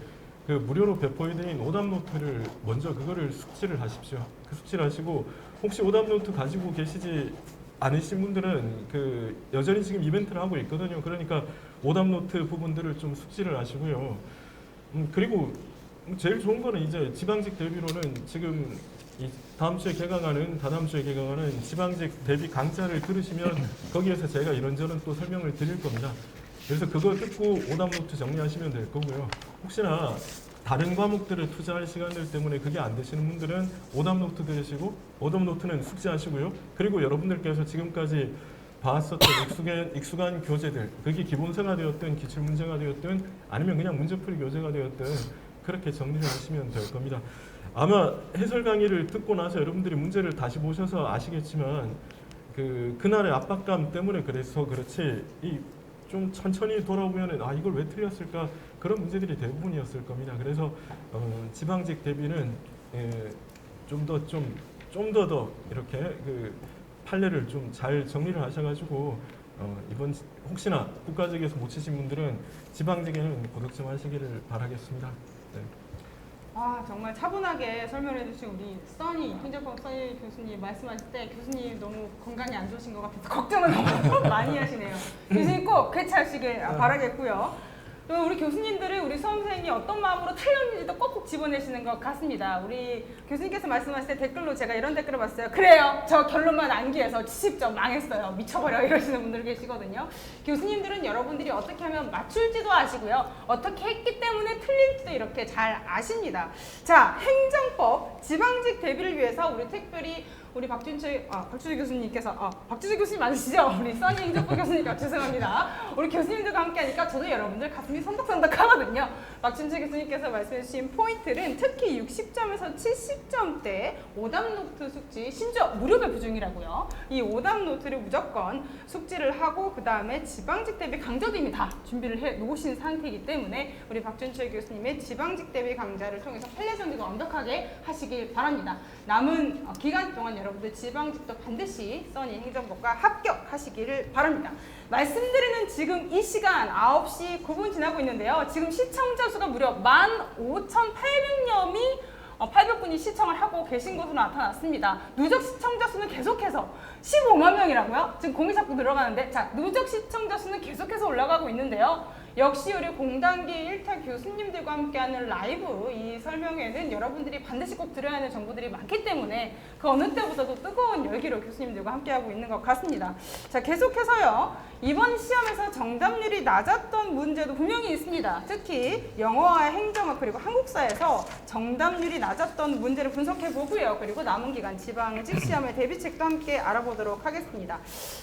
그 무료로 배포해드린 오답노트를 먼저 그거를 숙지를 하십시오. 그 숙지를 하시고 혹시 오답노트 가지고 계시지 않으신 분들은 그 여전히 지금 이벤트를 하고 있거든요. 그러니까 오답노트 부분들을 좀 숙지를 하시고요. 그리고 제일 좋은 거는 이제 지방직 대비로는 지금 다다음 주에 개강하는 지방직 대비 강좌를 들으시면 거기에서 제가 이런저런 또 설명을 드릴 겁니다. 그래서 그거 듣고 오답노트 정리하시면 될 거고요. 혹시나 다른 과목들을 투자할 시간들 때문에 그게 안 되시는 분들은 오답노트 들으시고 오답노트는 숙지하시고요. 그리고 여러분들께서 지금까지 봤었던 익숙한 교재들, 그게 기본서가 되었든 기출문제가 되었든 아니면 그냥 문제풀이 교재가 되었든 그렇게 정리를 하시면 될 겁니다. 아마 해설 강의를 듣고 나서 여러분들이 문제를 다시 보셔서 아시겠지만 그날의 압박감 때문에 그래서 그렇지 좀 천천히 돌아보면 이걸 왜 틀렸을까 그런 문제들이 대부분이었을 겁니다. 그래서 지방직 대비는 좀 더 이렇게 그 판례를 좀 잘 정리를 하셔가지고 이번 혹시나 국가직에서 못 치신 분들은 지방직에는 고득점 하시기를 바라겠습니다. 네. 정말 차분하게 설명해 주신 우리 행정법 써니 교수님 말씀하실 때 교수님 너무 건강이 안 좋으신 것 같아서 걱정을 너무 많이 하시네요. 교수님 꼭 쾌차하시길 바라겠고요. 또 우리 교수님들은 우리 수험생이 어떤 마음으로 틀렸는지도 꼭꼭 집어내시는 것 같습니다. 우리 교수님께서 말씀하실 때 댓글로 제가 이런 댓글을 봤어요. 그래요. 저 결론만 암기해서 70점 망했어요. 미쳐버려 이러시는 분들 계시거든요. 교수님들은 여러분들이 어떻게 하면 맞출지도 아시고요. 어떻게 했기 때문에 틀릴지도 이렇게 잘 아십니다. 자, 행정법 지방직 대비를 위해서 우리 특별히 우리 박주재 교수님께서 박주재 교수님 맞으시죠? 우리 써니 행정법 교수님과 죄송합니다. 우리 교수님들과 함께하니까 저도 여러분들 가슴이 선덕선덕하거든요. 박주재 교수님께서 말씀해주신 포인트는 특히 60점에서 70점대 오답노트 숙지 심지어 무료 배포 중이라고요. 이 오답노트를 무조건 숙지를 하고 그 다음에 지방직 대비 강좌도 이미 다 준비를 해 놓으신 상태이기 때문에 우리 박준철 교수님의 지방직 대비 강좌를 통해서 판례 정리도 완벽하게 하시길 바랍니다. 남은 기간 동안 여러분들 지방직도 반드시 써니 행정법과 합격하시기를 바랍니다. 말씀드리는 지금 이 시간 9시 9분 지나고 있는데요. 지금 시청자 수가 무려 15,800명이 800분이 시청을 하고 계신 것으로 나타났습니다. 누적 시청자 수는 계속해서 15만 명이라고요? 지금 공이 자꾸 들어가는데 자 누적 시청자 수는 계속해서 올라가고 있는데요. 역시 우리 공단기 1타 교수님들과 함께하는 라이브 이 설명회는 여러분들이 반드시 꼭 들어야 하는 정보들이 많기 때문에 그 어느 때보다도 뜨거운 열기로 교수님들과 함께하고 있는 것 같습니다. 자 계속해서요. 이번 시험에서 정답률이 낮았던 문제도 분명히 있습니다. 특히 영어와 행정학 그리고 한국사에서 정답률이 낮았던 문제를 분석해 보고요. 그리고 남은 기간 지방직 시험의 대비책도 함께 알아보도록 하겠습니다.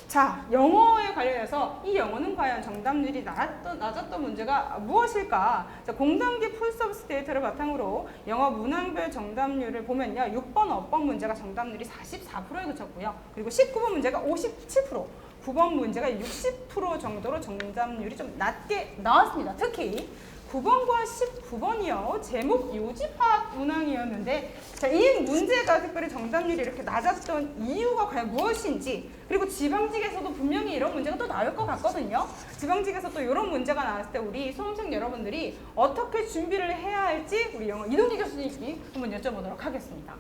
자, 영어에 관련해서 이 영어는 과연 정답률이 낮았던 문제가 무엇일까? 자, 공단기 풀서비스 데이터를 바탕으로 영어 문항별 정답률을 보면요. 6번 어법 문제가 정답률이 44%에 그쳤고요. 그리고 19번 문제가 57%, 9번 문제가 60% 정도로 정답률이 좀 낮게 나왔습니다. 특히 9번과 19번이요. 제목 요지파악 문항이었는데 자, 이 문제가 특별히 정답률이 이렇게 낮았던 이유가 과연 무엇인지 그리고 지방직에서도 분명히 이런 문제가 또 나올 것 같거든요. 지방직에서 또 이런 문제가 나왔을 때 우리 수험생 여러분들이 어떻게 준비를 해야 할지 우리 영어 이동기 교수님께 한번 여쭤보도록 하겠습니다.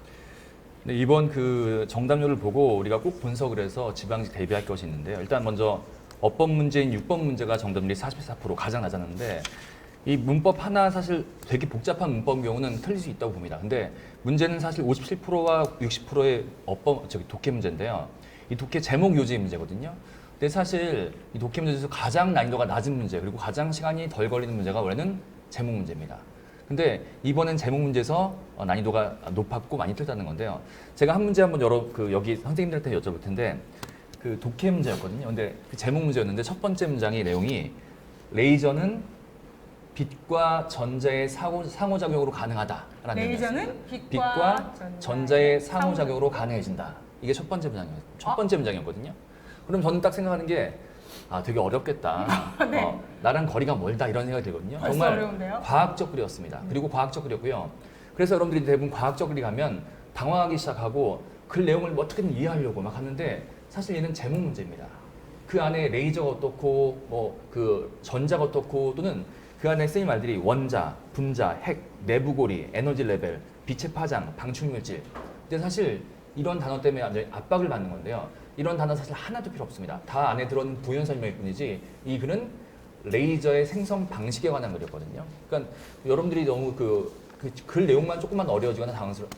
네, 이번 그 정답률을 보고 우리가 꼭 분석을 해서 지방직 대비할 것이 있는데요. 일단 먼저 어법 문제인 6번 문제가 정답률이 44% 가장 낮았는데 이 문법 하나 사실 되게 복잡한 문법인 경우는 틀릴 수 있다고 봅니다. 근데 문제는 사실 57%와 60%의 독해 문제인데요. 이 독해 제목 요지 문제거든요. 근데 사실 이 독해 문제에서 가장 난이도가 낮은 문제 그리고 가장 시간이 덜 걸리는 문제가 원래는 제목 문제입니다. 근데 이번엔 제목 문제에서 난이도가 높았고 많이 틀렸다는 건데요. 제가 한 문제 한번 여기 선생님들한테 여쭤볼 텐데 그 독해 문제였거든요. 근데 그 제목 문제였는데 첫 번째 문장의 내용이 레이저는 빛과 전자의 상호작용으로 가능하다라는 레이저는 내용이었어요. 빛과 전자의 상호작용으로 가능해진다. 이게 첫 번째 문장이었거든요. 그럼 저는 딱 생각하는 게 되게 어렵겠다. 네. 나랑 거리가 멀다 이런 생각이 들거든요. 벌써 정말 어려운데요? 과학적 글이었습니다. 그리고 과학적 글이었고요. 그래서 여러분들이 대부분 과학적 글이 가면 당황하기 시작하고 글 내용을 뭐 어떻게든 이해하려고 막 하는데 사실 얘는 제목 문제입니다. 그 안에 레이저가 어떻고 뭐 그 전자가 어떻고 또는 그 안에 쓰인 말들이 원자, 분자, 핵, 내부고리, 에너지 레벨, 빛의 파장, 방출물질. 근데 사실 이런 단어 때문에 완전히 압박을 받는 건데요. 이런 단어 사실 하나도 필요 없습니다. 다 안에 들어있는 부연 설명일 뿐이지 이 글은 레이저의 생성 방식에 관한 글이었거든요. 그러니까 여러분들이 너무 글 내용만 조금만 어려워지거나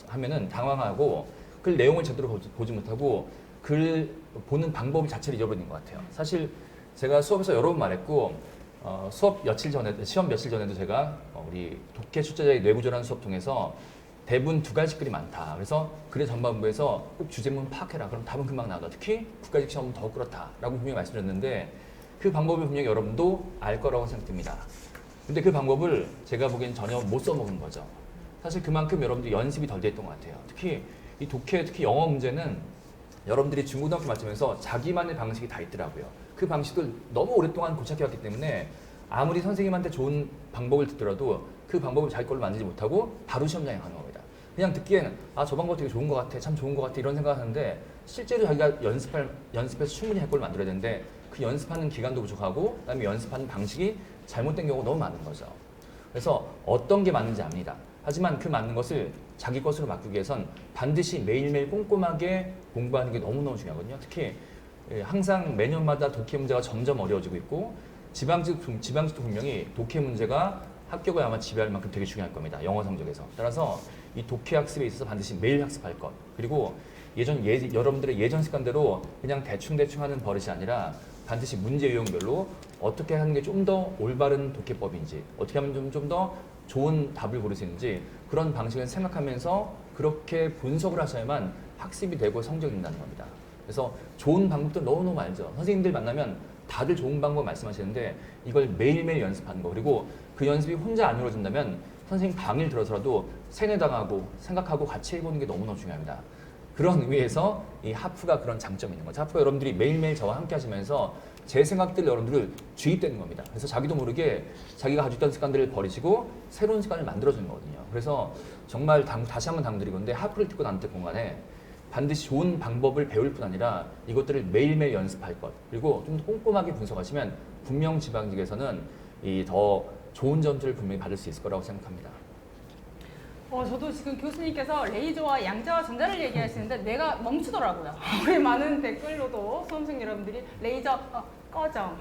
하면은 당황하고 글 내용을 제대로 보지 못하고 글 보는 방법 자체를 잃어버리는 것 같아요. 사실 제가 수업에서 여러 번 말했고 시험 며칠 전에도 제가 우리 독해 출제자의 뇌구조라는 수업 통해서 대부분 두 가지 글이 많다. 그래서 글의 전반부에서 꼭 주제문 파악해라. 그럼 답은 금방 나온다. 특히 국가직 시험은 더 그렇다라고 분명히 말씀드렸는데 그 방법을 분명히 여러분도 알 거라고 생각됩니다. 근데 그 방법을 제가 보기엔 전혀 못 써먹은 거죠. 사실 그만큼 여러분들이 연습이 덜 돼 있던 것 같아요. 특히 이 독해, 특히 영어 문제는 여러분들이 중고등학교 마치면서 자기만의 방식이 다 있더라고요. 그 방식을 너무 오랫동안 고착해왔기 때문에 아무리 선생님한테 좋은 방법을 듣더라도 그 방법을 자기 걸로 만들지 못하고 바로 시험장에 가는 겁니다. 그냥 듣기에는 저 방법 되게 좋은 것 같아, 참 좋은 것 같아 이런 생각을 하는데 실제로 자기가 연습해서 충분히 할 걸 만들어야 되는데 그 연습하는 기간도 부족하고 그다음에 연습하는 방식이 잘못된 경우가 너무 많은 거죠. 그래서 어떤 게 맞는지 압니다. 하지만 그 맞는 것을 자기 것으로 바꾸기 위해선 반드시 매일매일 꼼꼼하게 공부하는 게 너무너무 중요하거든요. 특히 항상 매년마다 독해 문제가 점점 어려워지고 있고 지방직도 분명히 독해 문제가 합격을 아마 지배할 만큼 되게 중요할 겁니다. 영어 성적에서. 따라서 이 독해 학습에 있어서 반드시 매일 학습할 것. 그리고 여러분들의 예전 습관대로 그냥 대충 하는 버릇이 아니라 반드시 문제 유형별로 어떻게 하는 게 좀 더 올바른 독해법인지 어떻게 하면 좀 더 좋은 답을 고를 수 있는지 그런 방식을 생각하면서 그렇게 분석을 하셔야만 학습이 되고 성적이 된다는 겁니다. 그래서 좋은 방법도 너무너무 알죠. 선생님들 만나면 다들 좋은 방법 말씀하시는데 이걸 매일매일 연습하는 거 그리고 그 연습이 혼자 안 이루어진다면 선생님 강의를 들어서라도 세뇌당하고 생각하고 같이 해보는 게 너무너무 중요합니다. 그런 의미에서 이 하프가 그런 장점이 있는 거죠. 하프가 여러분들이 매일매일 저와 함께 하시면서 제 생각들 여러분들을 주입되는 겁니다. 그래서 자기도 모르게 자기가 가지고 있던 습관들을 버리시고 새로운 습관을 만들어주는 거거든요. 그래서 정말 다시 한번 당드리건데 하프를 듣고 나눌 때 공간에 반드시 좋은 방법을 배울 뿐 아니라 이것들을 매일매일 연습할 것 그리고 좀 더 꼼꼼하게 분석하시면 분명 지방직에서는 이 더 좋은 점수를 분명히 받을 수 있을 거라고 생각합니다. 저도 지금 교수님께서 레이저와 양자와 전자를 얘기하시는데 뇌가 멈추더라고요. 우리 많은 댓글로도 수험생 여러분들이 레이저 꺼져,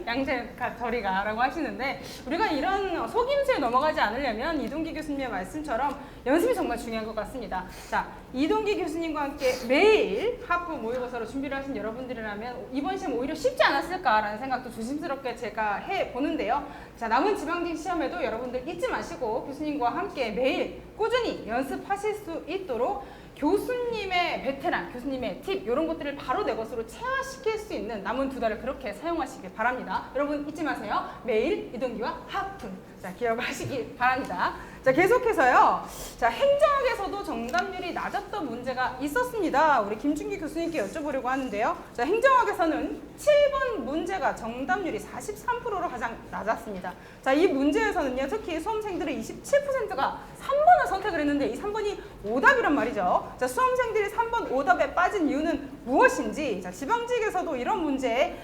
양자 저리 가라고 하시는데 우리가 이런 속임수에 넘어가지 않으려면 이동기 교수님의 말씀처럼 연습이 정말 중요한 것 같습니다. 자, 이동기 교수님과 함께 매일 하프 모의고사로 준비를 하신 여러분들이라면 이번 시험 오히려 쉽지 않았을까라는 생각도 조심스럽게 제가 해보는데요. 자, 남은 지방직 시험에도 여러분들 잊지 마시고 교수님과 함께 매일 꾸준히 연습하실 수 있도록 교수님의 베테랑, 교수님의 팁 이런 것들을 바로 내 것으로 체화시킬 수 있는 남은 2달을 그렇게 사용하시길 바랍니다. 여러분 잊지 마세요. 매일 이동기와 하프. 자, 기억하시기 바랍니다. 자, 계속해서요. 자, 행정학에서도 정답률이 낮았던 문제가 있었습니다. 우리 김준기 교수님께 여쭤보려고 하는데요. 자, 행정학에서는 7번 문제가 정답률이 43%로 가장 낮았습니다. 자, 이 문제에서는요, 특히 수험생들의 27%가 3번을 선택을 했는데 이 3번이 오답이란 말이죠. 자, 수험생들이 3번 오답에 빠진 이유는 무엇인지, 자, 지방직에서도 이런 문제에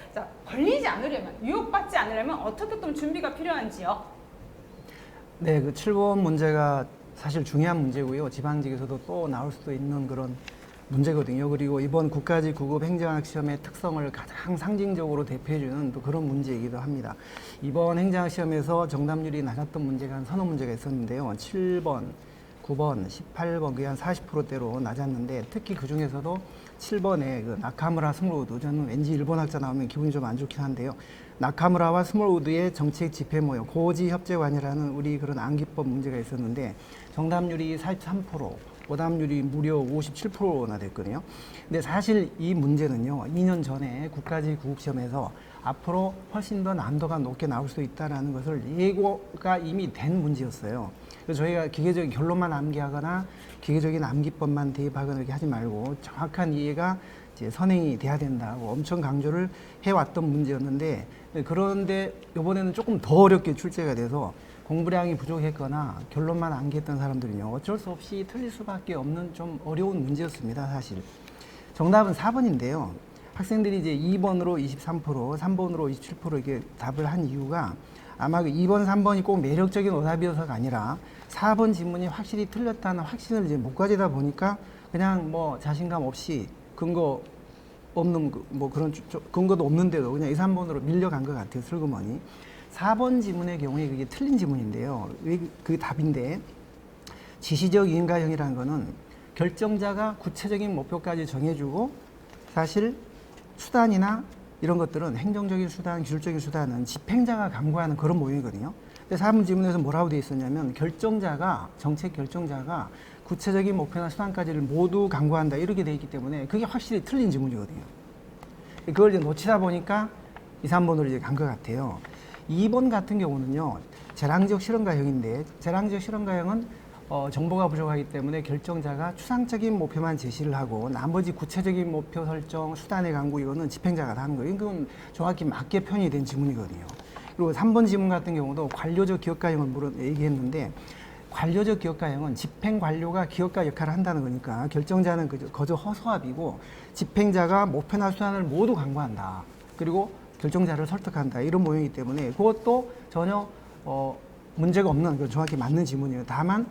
걸리지 않으려면, 유혹받지 않으려면 어떻게 좀 준비가 필요한지요? 네, 그 7번 문제가 사실 중요한 문제고요. 지방직에서도 또 나올 수도 있는 그런 문제거든요. 그리고 이번 국가직 9급 행정학 시험의 특성을 가장 상징적으로 대표해주는 또 그런 문제이기도 합니다. 이번 행정학 시험에서 정답률이 낮았던 문제가 한 서너 문제가 있었는데요. 7번, 9번, 18번, 그게 한 40%대로 낮았는데 특히 그 중에서도 7번에 그 나카무라 스몰우드, 저는 왠지 일본 학자 나오면 기분이 좀 안 좋긴 한데요. 나카무라와 스몰우드의 정책 집행 모형, 고지 협재관이라는 우리 그런 암기법 문제가 있었는데 정답률이 43%, 오답률이 무려 57%나 됐거든요. 근데 사실 이 문제는요, 2년 전에 국가직 9급 시험에서 앞으로 훨씬 더 난도가 높게 나올 수 있다는 것을 예고가 이미 된 문제였어요. 그래서 저희가 기계적인 결론만 암기하거나 기계적인 암기법만 대입하거나 이렇게 하지 말고 정확한 이해가 이제 선행이 돼야 된다고 엄청 강조를 해왔던 문제였는데, 그런데 이번에는 조금 더 어렵게 출제가 돼서 공부량이 부족했거나 결론만 암기했던 사람들은요, 어쩔 수 없이 틀릴 수밖에 없는 좀 어려운 문제였습니다, 사실. 정답은 4번인데요. 학생들이 이제 2번으로 23%, 3번으로 27% 이렇게 답을 한 이유가 아마 그 2번, 3번이 꼭 매력적인 오답이어서가 아니라 4번 지문이 확실히 틀렸다는 확신을 이제 못 가지다 보니까 그냥 뭐 자신감 없이 근거 없는 뭐 그런 근거도 없는데도 그냥 2, 3번으로 밀려간 것 같아요, 슬그머니. 4번 지문의 경우에 그게 틀린 지문인데요. 그 답인데 지시적 인가형이라는 거는 결정자가 구체적인 목표까지 정해주고 사실 수단이나 이런 것들은 행정적인 수단, 기술적인 수단은 집행자가 강구하는 그런 모형이거든요. 근데 4번 지문에서 뭐라고 되어 있었냐면 결정자가, 정책 결정자가 구체적인 목표나 수단까지를 모두 강구한다 이렇게 되어 있기 때문에 그게 확실히 틀린 지문이거든요. 그걸 이제 놓치다 보니까 2, 3번으로 이제 간 것 같아요. 2번 같은 경우는요, 재량적 실현가형인데 재량적 실현가형은 정보가 부족하기 때문에 결정자가 추상적인 목표만 제시를 하고 나머지 구체적인 목표 설정, 수단의 강구 이거는 집행자가 다 하는 거예요. 이건 정확히 맞게 편이 된 지문이거든요. 그리고 3번 지문 같은 경우도 관료적 기업가형을 얘기했는데 관료적 기업가형은 집행 관료가 기업가 역할을 한다는 거니까 결정자는 거저 허수아비고 집행자가 목표나 수단을 모두 강구한다. 그리고 결정자를 설득한다. 이런 모형이기 때문에 그것도 전혀 문제가 없는 정확히 맞는 지문이에요. 다만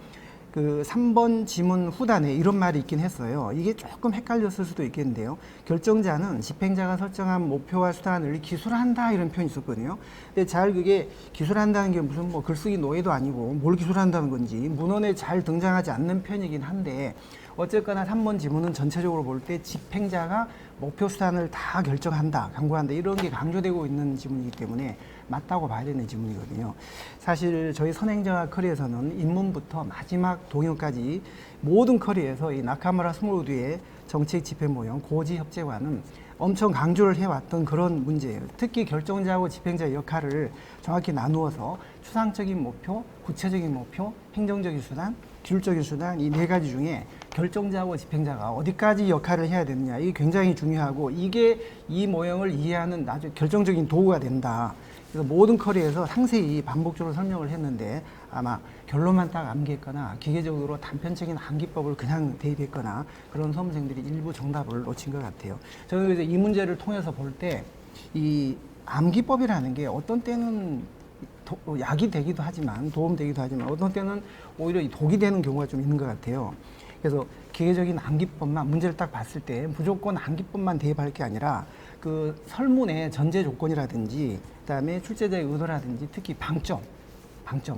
그 3번 지문 후단에 이런 말이 있긴 했어요. 이게 조금 헷갈렸을 수도 있겠는데요. 결정자는 집행자가 설정한 목표와 수단을 기술한다 이런 표현이 있었거든요. 근데 잘 그게 기술한다는 게 무슨 뭐 글쓰기 노예도 아니고 뭘 기술한다는 건지 문헌에 잘 등장하지 않는 표현이긴 한데 어쨌거나 3번 지문은 전체적으로 볼 때 집행자가 목표 수단을 다 결정한다, 강구한다 이런 게 강조되고 있는 지문이기 때문에 맞다고 봐야 되는 지문이거든요. 사실 저희 선행정학 커리에서는 입문부터 마지막 동영까지 모든 커리에서 이 나카무라 스몰우드의 정책 집행 모형 고지 협재관은 엄청 강조를 해왔던 그런 문제예요. 특히 결정자하고 집행자의 역할을 정확히 나누어서 추상적인 목표, 구체적인 목표, 행정적인 수단, 기술적인 수단 이 네 가지 중에 결정자하고 집행자가 어디까지 역할을 해야 되느냐 이게 굉장히 중요하고 이게 이 모형을 이해하는 아주 결정적인 도구가 된다. 그래서 모든 커리에서 상세히 반복적으로 설명을 했는데 아마 결론만 딱 암기했거나 기계적으로 단편적인 암기법을 그냥 대입했거나 그런 수험생들이 일부 정답을 놓친 것 같아요. 저는 이제 이 문제를 통해서 볼 때 이 암기법이라는 게 어떤 때는 약이 되기도 하지만 도움되기도 하지만 어떤 때는 오히려 이 독이 되는 경우가 좀 있는 것 같아요. 그래서 기계적인 암기법만 문제를 딱 봤을 때 무조건 암기법만 대입할 게 아니라 그 설문의 전제 조건이라든지 그다음에 출제자의 의도라든지 특히 방점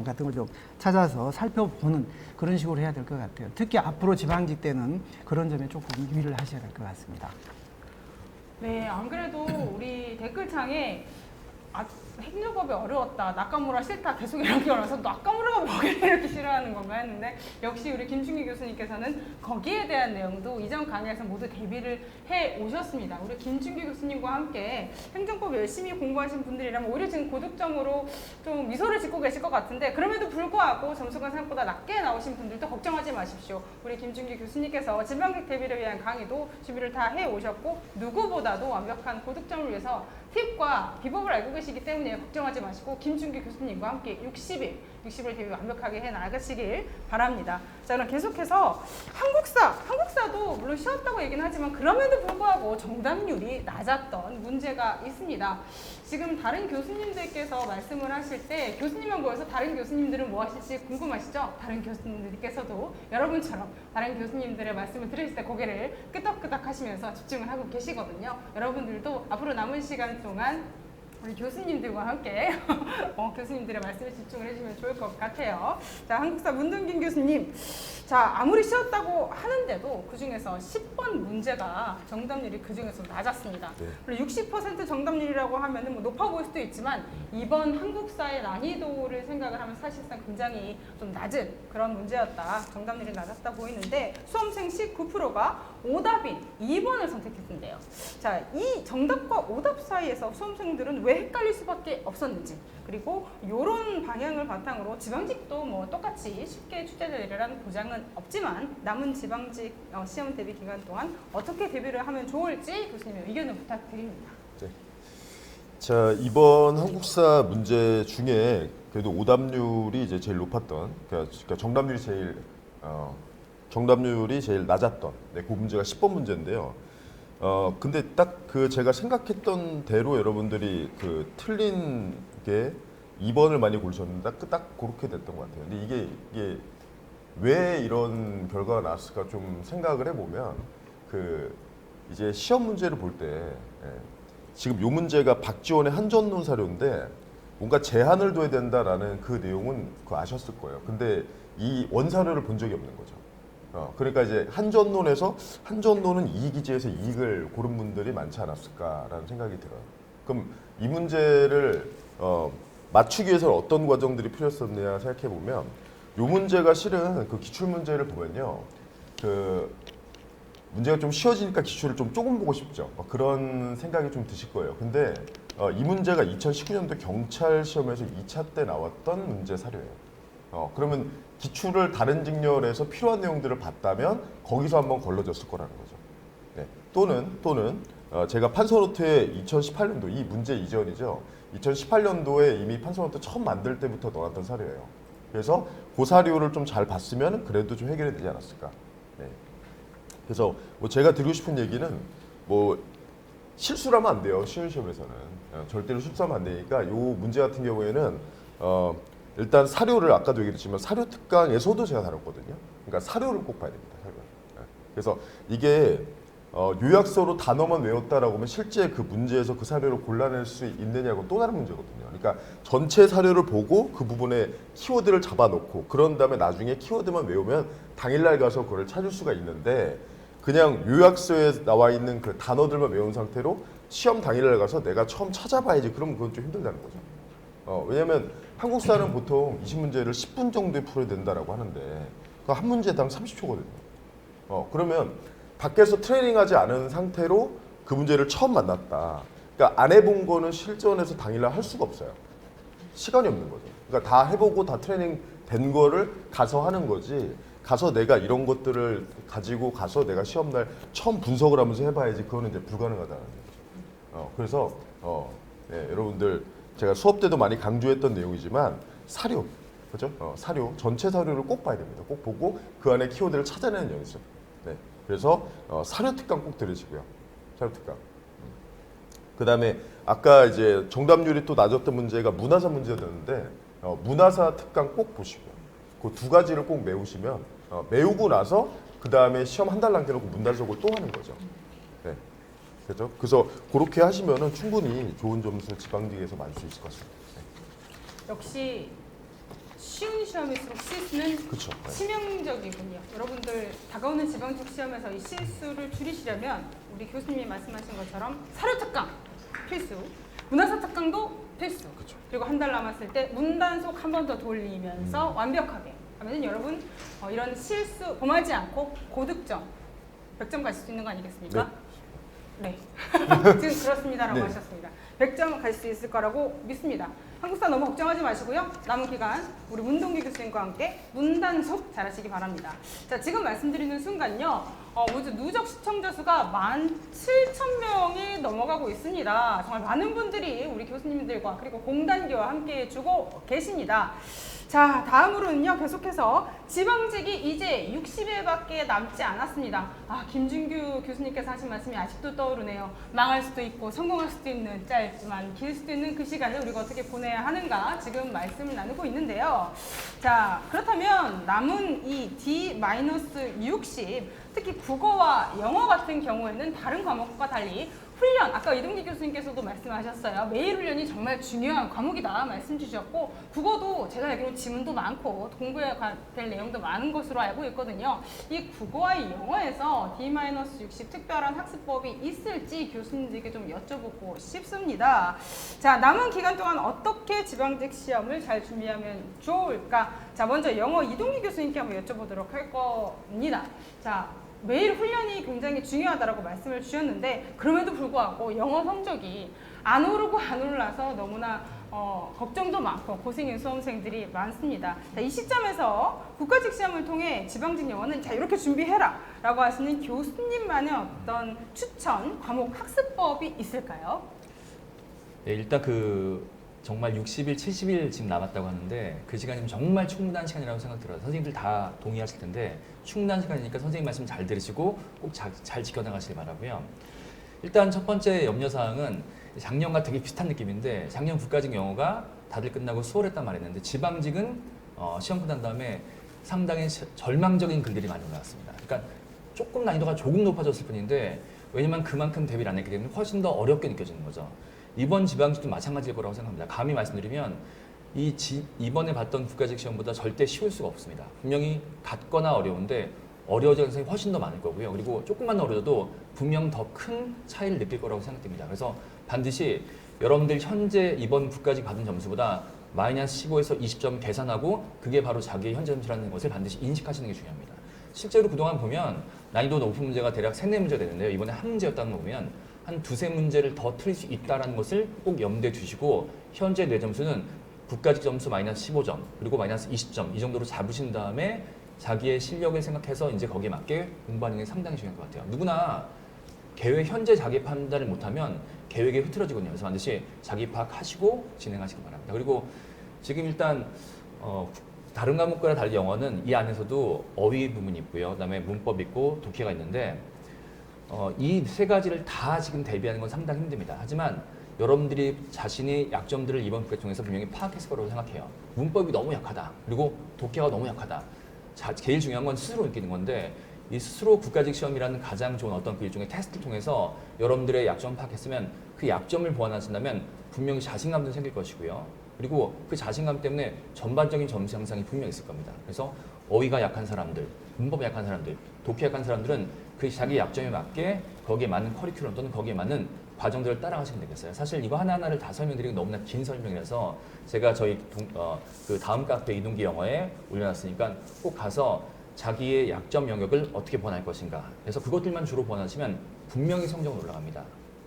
같은 걸 좀 찾아서 살펴보는 그런 식으로 해야 될 것 같아요. 특히 앞으로 지방직 때는 그런 점에 조금 유의를 하셔야 될 것 같습니다. 네, 안 그래도 우리 댓글창에 행정법이 어려웠다, 낙가무라 싫다 계속 이렇게 올라서 낙가무라가 뭐길래 이렇게 싫어하는 건가 했는데 역시 우리 김충기 교수님께서는 거기에 대한 내용도 이전 강의에서 모두 대비를 해 오셨습니다. 우리 김충기 교수님과 함께 행정법 열심히 공부하신 분들이라면 오히려 지금 고득점으로 좀 미소를 짓고 계실 것 같은데 그럼에도 불구하고 점수가 생각보다 낮게 나오신 분들도 걱정하지 마십시오. 우리 김충기 교수님께서 지방직 대비를 위한 강의도 준비를 다 해 오셨고 누구보다도 완벽한 고득점을 위해서 팁과 비법을 알고 계시기 때문에 걱정하지 마시고 김준기 교수님과 함께 60을 대비 완벽하게 해 나가시길 바랍니다. 자, 그럼 계속해서 한국사도 물론 쉬웠다고 얘기는 하지만 그럼에도 불구하고 정답률이 낮았던 문제가 있습니다. 지금 다른 교수님들께서 말씀을 하실 때 교수님만 보여서 다른 교수님들은 뭐 하실지 궁금하시죠? 다른 교수님들께서도 여러분처럼 다른 교수님들의 말씀을 들으실 때 고개를 끄덕끄덕 하시면서 집중을 하고 계시거든요. 여러분들도 앞으로 남은 시간 동안 우리 교수님들과 함께 교수님들의 말씀에 집중을 해주면 좋을 것 같아요. 자, 한국사 문동긴 교수님. 자, 아무리 쉬웠다고 하는데도 그중에서 10번 문제가 정답률이 그중에서 낮았습니다. 네. 60% 정답률이라고 하면 뭐 높아 보일 수도 있지만 이번 한국사의 난이도를 생각을 하면 사실상 굉장히 좀 낮은 그런 문제였다. 정답률이 낮았다 보이는데 수험생 19%가 오답인 2번을 선택했는데요. 자, 이 정답과 오답 사이에서 수험생들은 왜 헷갈릴 수밖에 없었는지 그리고 이런 방향을 바탕으로 지방직도 뭐 똑같이 쉽게 출제되리라는 보장은 없지만 남은 지방직 시험 대비 기간 동안 어떻게 대비를 하면 좋을지 교수님의 의견을 부탁드립니다. 네. 자, 이번 한국사 문제 중에 그래도 오답률이 이제 제일 높았던 그러니까 정답률이 제일 낮았던 그 문제가 10번 문제인데요. 근데 딱 그 제가 생각했던 대로 여러분들이 그 틀린 게 2번을 많이 고르셨는데 딱 그렇게 됐던 것 같아요. 근데 이게 왜 이런 결과가 나왔을까 좀 생각을 해보면 그 이제 시험 문제를 볼 때 지금 요 문제가 박지원의 한전론 사료인데 뭔가 제한을 둬야 된다라는 그 내용은 아셨을 거예요. 근데 이 원사료를 본 적이 없는 거죠. 그러니까 이제 한전론은 이 기제에서 이익을 고른 분들이 많지 않았을까라는 생각이 들어요. 그럼 이 문제를 맞추기 위해서 어떤 과정들이 필요했었냐 생각해 보면 이 문제가 실은 그 기출 문제를 보면요, 그 문제가 좀 쉬워지니까 기출을 좀 조금 보고 싶죠. 그런 생각이 좀 드실 거예요. 근데 이 문제가 2019년도 경찰 시험에서 2차 때 나왔던 문제 사료예요. 그러면 기출을 다른 직렬에서 필요한 내용들을 봤다면 거기서 한번 걸러졌을 거라는 거죠. 네. 또는 제가 판서노트에 2018년도 이 문제 이전이죠. 2018년도에 이미 판서노트 처음 만들 때부터 넣어놨던 사료예요. 그래서 그 사료를 좀 잘 봤으면 그래도 좀 해결이 되지 않았을까. 네. 그래서 뭐 제가 드리고 싶은 얘기는 뭐 실수를 하면 안 돼요. 쉬운 시험에서는 절대로 실수하면 안 되니까 이 문제 같은 경우에는 일단 사료를 아까도 얘기했지만 사료 특강에서도 제가 다뤘거든요. 그러니까 사료를 꼭 봐야 됩니다. 사료를. 그래서 이게 요약서로 단어만 외웠다라고 하면 실제 그 문제에서 그 사료를 골라낼 수 있느냐고 또 다른 문제거든요. 그러니까 전체 사료를 보고 그 부분에 키워드를 잡아놓고 그런 다음에 나중에 키워드만 외우면 당일날 가서 그걸 찾을 수가 있는데 그냥 요약서에 나와 있는 그 단어들만 외운 상태로 시험 당일날 가서 내가 처음 찾아봐야지 그러면 그건 좀 힘들다는 거죠. 왜냐하면 한국사는 보통 20문제를 10분 정도에 풀어야 된다라고 하는데 그 한 문제당 30초거든요. 그러면 밖에서 트레이닝하지 않은 상태로 그 문제를 처음 만났다. 그러니까 안 해본 거는 실전에서 당일날 할 수가 없어요. 시간이 없는 거죠. 그러니까 다 해보고 다 트레이닝 된 거를 가서 하는 거지. 가서 내가 이런 것들을 가지고 가서 내가 시험날 처음 분석을 하면서 해봐야지 그거는 이제 불가능하다는 거죠. 그래서 네, 여러분들 제가 수업 때도 많이 강조했던 내용이지만 사료, 그죠? 사료 전체 사료를 꼭 봐야 됩니다. 꼭 보고 그 안에 키워드를 찾아내는 연습. 네, 그래서 사료 특강 꼭 들으시고요. 사료 특강. 그다음에 아까 이제 정답률이 또 낮았던 문제가 문화사 문제였는데 문화사 특강 꼭 보시고요. 그 두 가지를 꼭 메우시면 메우고 나서 그다음에 시험 한 달 남겨놓고 문단속을 또 하는 거죠. 네. 그렇죠? 그래서 그렇게 하시면은 충분히 좋은 점수 지방직에서 맞을 수 있을 것 같습니다. 역시 쉬운 시험일수록 실수는 그렇죠. 네. 치명적이군요. 여러분들 다가오는 지방직 시험에서 이 실수를 줄이시려면 우리 교수님이 말씀하신 것처럼 사료 특강 필수, 문화사 특강도 필수. 그렇죠. 그리고 한 달 남았을 때 문단속 한 번 더 돌리면서 완벽하게 하면은 여러분 이런 실수 범하지 않고 고득점 100점 가실 수 있는 거 아니겠습니까? 네. 지금 그렇습니다라고 네. 하셨습니다. 100점 갈 수 있을 거라고 믿습니다. 한국사 너무 걱정하지 마시고요. 남은 기간 우리 문동기 교수님과 함께 문단속 잘하시기 바랍니다. 자, 지금 말씀드리는 순간요. 모두 누적 시청자 수가 17,000명이 넘어가고 있습니다. 정말 많은 분들이 우리 교수님들과 그리고 공단계와 함께 해주고 계십니다. 자, 다음으로는요. 계속해서 지방직이 이제 60일밖에 남지 않았습니다. 아, 김준규 교수님께서 하신 말씀이 아직도 떠오르네요. 망할 수도 있고 성공할 수도 있는 짧지만 길 수도 있는 그 시간을 우리가 어떻게 보내야 하는가 지금 말씀을 나누고 있는데요. 자, 그렇다면 남은 이 D-60 특히 국어와 영어 같은 경우에는 다른 과목과 달리 훈련, 아까 이동기 교수님께서도 말씀하셨어요. 매일 훈련이 정말 중요한 과목이다 말씀 주셨고 국어도 제가 알기로 지문도 많고 공부해야 될 내용도 많은 것으로 알고 있거든요. 이 국어와 영어에서 D-60 특별한 학습법이 있을지 교수님들께 좀 여쭤보고 싶습니다. 자, 남은 기간 동안 어떻게 지방직 시험을 잘 준비하면 좋을까? 자, 먼저 영어 이동기 교수님께 한번 여쭤보도록 할 겁니다. 자, 매일 훈련이 굉장히 중요하다고 말씀을 주셨는데 그럼에도 불구하고 영어 성적이 안 오르고 안 올라서 너무나 걱정도 많고 고생인 수험생들이 많습니다. 자, 이 시점에서 국가직 시험을 통해 지방직 영어는 자 이렇게 준비해라 라고 하시는 교수님만의 어떤 추천 과목 학습법이 있을까요? 네, 일단 정말 60일, 70일 지금 남았다고 하는데 그 시간이면 정말 충분한 시간이라고 생각 들어요. 선생님들 다 동의하실 텐데 충분한 시간이니까 선생님 말씀 잘 들으시고 꼭 잘 지켜나가시기 바라고요. 일단 첫 번째 염려사항은 작년과 되게 비슷한 느낌인데 작년 국가직 영어가 다들 끝나고 수월했단 말했는데 지방직은 시험 끝난 다음에 상당히 절망적인 글들이 많이 올라왔습니다. 그러니까 조금 난이도가 조금 높아졌을 뿐인데 왜냐면 그만큼 대비를 안 했기 때문에 훨씬 더 어렵게 느껴지는 거죠. 이번 지방직도 마찬가지일 거라고 생각합니다. 감히 말씀드리면 이번에 봤던 국가직 시험보다 절대 쉬울 수가 없습니다. 분명히 같거나 어려운데 어려워지는 선생님이 훨씬 더 많을 거고요. 그리고 조금만 어려워도 분명 더 큰 차이를 느낄 거라고 생각됩니다. 그래서 반드시 여러분들 현재 이번 국가직 받은 점수보다 마이너스 15에서 20점 계산하고 그게 바로 자기의 현재 점수라는 것을 반드시 인식하시는 게 중요합니다. 실제로 그동안 보면 난이도 높은 문제가 대략 3, 4문제가 되는데요. 이번에 한 문제였다는 거 보면 한 2, 3문제를 더 틀릴 수 있다는 것을 꼭 염두에 두시고 현재 내 점수는 국가직 점수 마이너스 15점 그리고 마이너스 20점 이 정도로 잡으신 다음에 자기의 실력을 생각해서 이제 거기에 맞게 공부하는 게 상당히 중요할 것 같아요. 누구나 현재 자기 판단을 못하면 계획이 흐트러지거든요. 그래서 반드시 자기 파악하시고 진행하시기 바랍니다. 그리고 지금 일단 다른 과목과 달리 영어는 이 안에서도 어휘 부분이 있고요. 그다음에 문법 있고 독해가 있는데 이 세 가지를 다 지금 대비하는 건 상당히 힘듭니다. 하지만 여러분들이 자신의 약점들을 이번 국가 통해서 분명히 파악했을 거라고 생각해요. 문법이 너무 약하다. 그리고 독해가 너무 약하다. 제일 중요한 건 스스로 느끼는 건데 이 스스로 국가직 시험이라는 가장 좋은 어떤 그 일종의 테스트를 통해서 여러분들의 약점을 파악했으면 그 약점을 보완하신다면 분명히 자신감도 생길 것이고요. 그리고 그 자신감 때문에 전반적인 점수 향상이 분명히 있을 겁니다. 그래서 어휘가 약한 사람들, 문법이 약한 사람들, 독해 약한 사람들은 그 자기 약점에 맞게 거기에 맞는 커리큘럼 또는 거기에 맞는 과정들을 따라가시면 되겠어요. 사실 이거 하나하나를 다 설명드리기 너무나 긴 설명이라서 제가 저희 그 다음 카페 이동기 영어에 올려놨으니까 꼭 가서 자기의 약점 영역을 어떻게 보완할 것인가. 그래서 그것들만 주로 보완하시면 분명히 성적은 올라갑니다.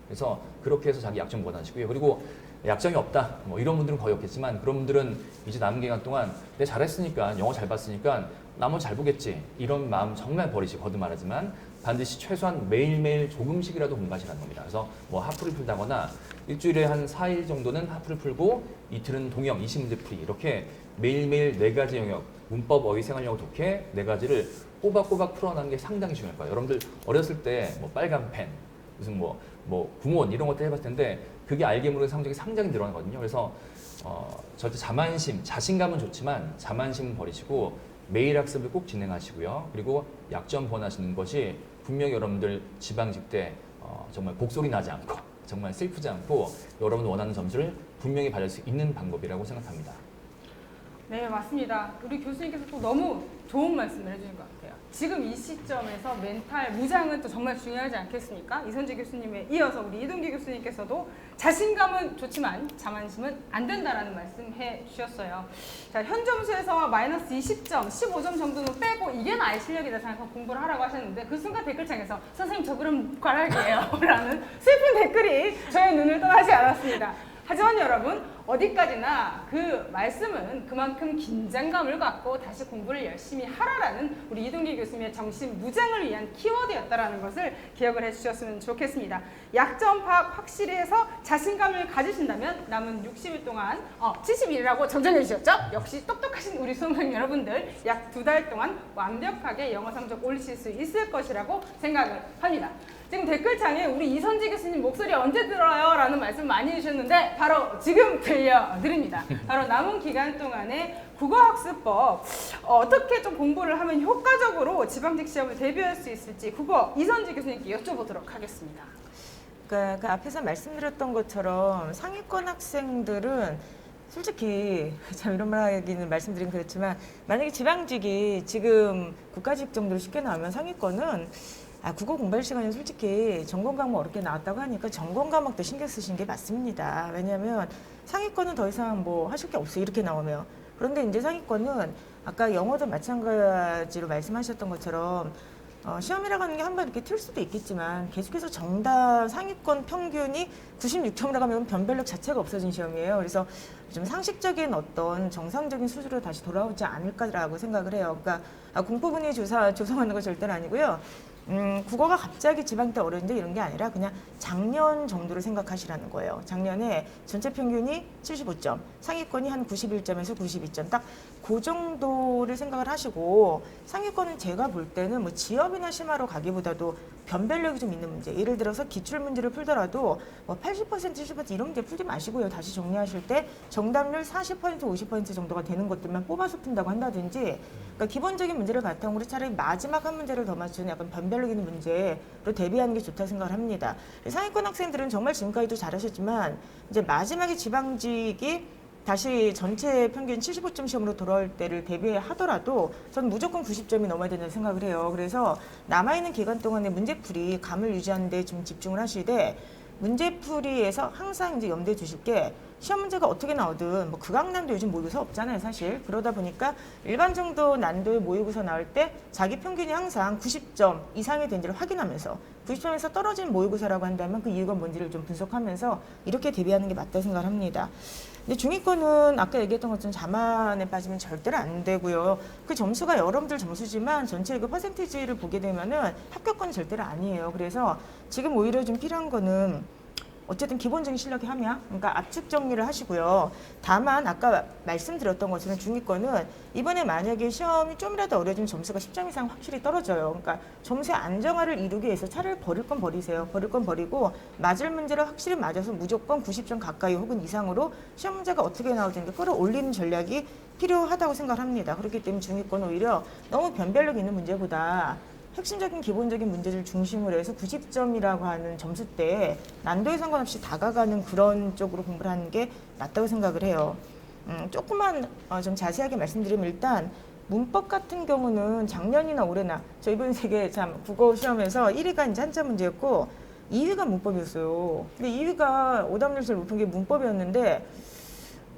그래서 그렇게 해서 자기 약점 보완하시고요. 그리고 약점이 없다. 뭐 이런 분들은 거의 없겠지만 그런 분들은 이제 남은 기간 동안 내가 잘했으니까 영어 잘 봤으니까 나머지 잘 보겠지. 이런 마음 정말 버리시고 거듭 말하지만 반드시 최소한 매일매일 조금씩이라도 공부하시라는 겁니다. 그래서 뭐 하프를 풀다거나 일주일에 한 4일 정도는 하프를 풀고 이틀은 동영, 20문제 풀이 이렇게 매일매일 4가지 영역, 문법, 어휘, 생활영어, 독해 4가지를 꼬박꼬박 풀어나가는 게 상당히 중요할 거예요. 여러분들 어렸을 때 뭐 빨간 펜, 무슨 뭐 구몬 이런 것들 해봤을 텐데 그게 알게 모르는 성적이 상당히 늘어나거든요. 그래서 절대 자신감은 좋지만 자만심은 버리시고 매일 학습을 꼭 진행하시고요. 그리고 약점 보완하시는 것이 분명히 여러분들 지방직 때 정말 곡소리 나지 않고 정말 슬프지 않고 여러분 원하는 점수를 분명히 받을 수 있는 방법이라고 생각합니다. 네, 맞습니다. 우리 교수님께서 또 너무 좋은 말씀을 해주신 것 같아요. 지금 이 시점에서 멘탈, 무장은 또 정말 중요하지 않겠습니까? 이선재 교수님에 이어서 우리 이동기 교수님께서도 자신감은 좋지만 자만심은 안 된다라는 말씀 해주셨어요. 자, 현 점수에서 마이너스 20점, 15점 정도는 빼고 이게 나의 실력이다 생각하고 공부를 하라고 하셨는데 그 순간 댓글창에서 선생님 저 그럼 관할게요 라는 슬픈 댓글이 저의 눈을 떠나지 않았습니다. 하지만 여러분 어디까지나 그 말씀은 그만큼 긴장감을 갖고 다시 공부를 열심히 하라라는 우리 이동기 교수님의 정신 무장을 위한 키워드였다라는 것을 기억을 해주셨으면 좋겠습니다. 약점 파악 확실히 해서 자신감을 가지신다면 남은 60일 동안 70일이라고 정정해 주셨죠? 역시 똑똑하신 우리 수험생 여러분들 약 2달 동안 완벽하게 영어 성적 올리실 수 있을 것이라고 생각을 합니다. 지금 댓글창에 우리 이선재 교수님 목소리 언제 들어요? 라는 말씀 많이 해주셨는데 바로 지금 들려드립니다. 바로 남은 기간 동안에 국어학습법 어떻게 좀 공부를 하면 효과적으로 지방직 시험을 대비할 수 있을지 국어 이선재 교수님께 여쭤보도록 하겠습니다. 그러니까 그 앞에서 말씀드렸던 것처럼 상위권 학생들은 솔직히 참 이런 말 하기는 말씀드리긴 그렇지만 만약에 지방직이 지금 국가직 정도로 쉽게 나오면 상위권은 국어 공부할 시간에 솔직히 전공 과목 어렵게 나왔다고 하니까 전공 과목도 신경 쓰신 게 맞습니다. 왜냐하면 상위권은 더 이상 뭐 하실 게 없어요. 이렇게 나오면. 그런데 이제 상위권은 아까 영어도 마찬가지로 말씀하셨던 것처럼 시험이라고 하는 게 한 번 이렇게 틀 수도 있겠지만 계속해서 정답 상위권 평균이 96점이라고 하면 변별력 자체가 없어진 시험이에요. 그래서 좀 상식적인 어떤 정상적인 수준으로 다시 돌아오지 않을까라고 생각을 해요. 그러니까 공포분이 조성하는 거 절대는 아니고요. 국어가 갑자기 지방 때 어려운데 이런 게 아니라 그냥 작년 정도를 생각하시라는 거예요. 작년에 전체 평균이 75점, 상위권이 한 91점에서 92점, 딱 그 정도를 생각을 하시고 상위권은 제가 볼 때는 뭐 지엽이나 심화로 가기보다도 변별력이 좀 있는 문제. 예를 들어서 기출 문제를 풀더라도 뭐 80%, 70% 이런 문제 풀지 마시고요. 다시 정리하실 때 정답률 40%, 50% 정도가 되는 것들만 뽑아서 푼다고 한다든지, 그러니까 기본적인 문제를 바탕으로 차라리 마지막 한 문제를 더 맞추는 약간 변별력 있는 문제로 대비하는 게 좋다 생각을 합니다. 상위권 학생들은 정말 지금까지도 잘하셨지만 이제 마지막에 지방직이 다시 전체 평균 75점 시험으로 돌아올 때를 대비하더라도 저는 무조건 90점이 넘어야 된다고 생각을 해요. 그래서 남아있는 기간 동안에 문제풀이 감을 유지하는 데 좀 집중을 하시되 문제풀이에서 항상 이제 염두에 두실 게 시험 문제가 어떻게 나오든 뭐 극악난도 요즘 모의고사 없잖아요, 사실. 그러다 보니까 일반 정도 난도의 모의고사 나올 때 자기 평균이 항상 90점 이상이 된지를 확인하면서 90점에서 떨어진 모의고사라고 한다면 그 이유가 뭔지를 좀 분석하면서 이렇게 대비하는 게 맞다고 생각을 합니다. 근데 중위권은 아까 얘기했던 것처럼 자만에 빠지면 절대로 안 되고요. 그 점수가 여러분들 점수지만 전체 그 퍼센티지를 보게 되면은 합격권은 절대로 아니에요. 그래서 지금 오히려 좀 필요한 거는 어쨌든 기본적인 실력의 함양, 그러니까 압축 정리를 하시고요. 다만 아까 말씀드렸던 것처럼 중위권은 이번에 만약에 시험이 좀이라도 어려지면 점수가 10점 이상 확실히 떨어져요. 그러니까 점수의 안정화를 이루기 위해서 차라리 버릴 건 버리세요. 버릴 건 버리고 맞을 문제를 확실히 맞아서 무조건 90점 가까이 혹은 이상으로 시험 문제가 어떻게 나오든지 끌어올리는 전략이 필요하다고 생각합니다. 그렇기 때문에 중위권은 오히려 너무 변별력 있는 문제보다 핵심적인 기본적인 문제를 중심으로 해서 90점이라고 하는 점수대에 난도에 상관없이 다가가는 그런 쪽으로 공부를 하는 게 맞다고 생각을 해요. 조금만 좀 자세하게 말씀드리면 일단 문법 같은 경우는 작년이나 올해나 저 이번 세계 참 국어 시험에서 1위가 이제 한자 문제였고 2위가 문법이었어요. 근데 2위가 오답률 제일 높은 게 문법이었는데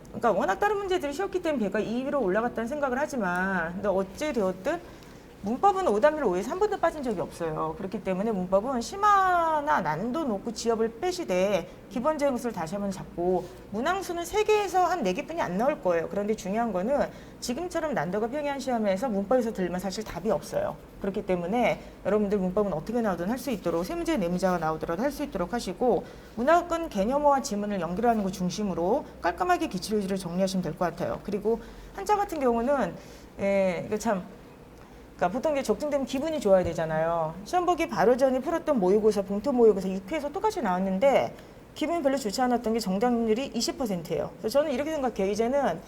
그러니까 워낙 다른 문제들이 쉬웠기 때문에 걔가 2위로 올라갔다는 생각을 하지만 근데 어찌 되었든 문법은 오답률 5에서 한 번도 빠진 적이 없어요. 그렇기 때문에 문법은 심화나 난도 높고 지엽을 빼시되 기본적인 것을 다시 한번 잡고 문항수는 3개에서 한 4개뿐이 안 나올 거예요. 그런데 중요한 거는 지금처럼 난도가 평이한 시험에서 문법에서 들면 사실 답이 없어요. 그렇기 때문에 여러분들 문법은 어떻게 나오든 할 수 있도록 3문제 4문제가 나오더라도 할 수 있도록 하시고 문학은 개념어와 지문을 연결하는 거 중심으로 깔끔하게 기출 위주로 정리하시면 될 것 같아요. 그리고 한자 같은 경우는 이게 참 그러니까 보통 이제 적중되면 기분이 좋아야 되잖아요. 시험 보기 바로 전에 풀었던 모의고사, 봉투 모의고사 6회에서 똑같이 나왔는데 기분이 별로 좋지 않았던 게 정답률이 20%예요. 그래서 저는 이렇게 생각해요. 이제는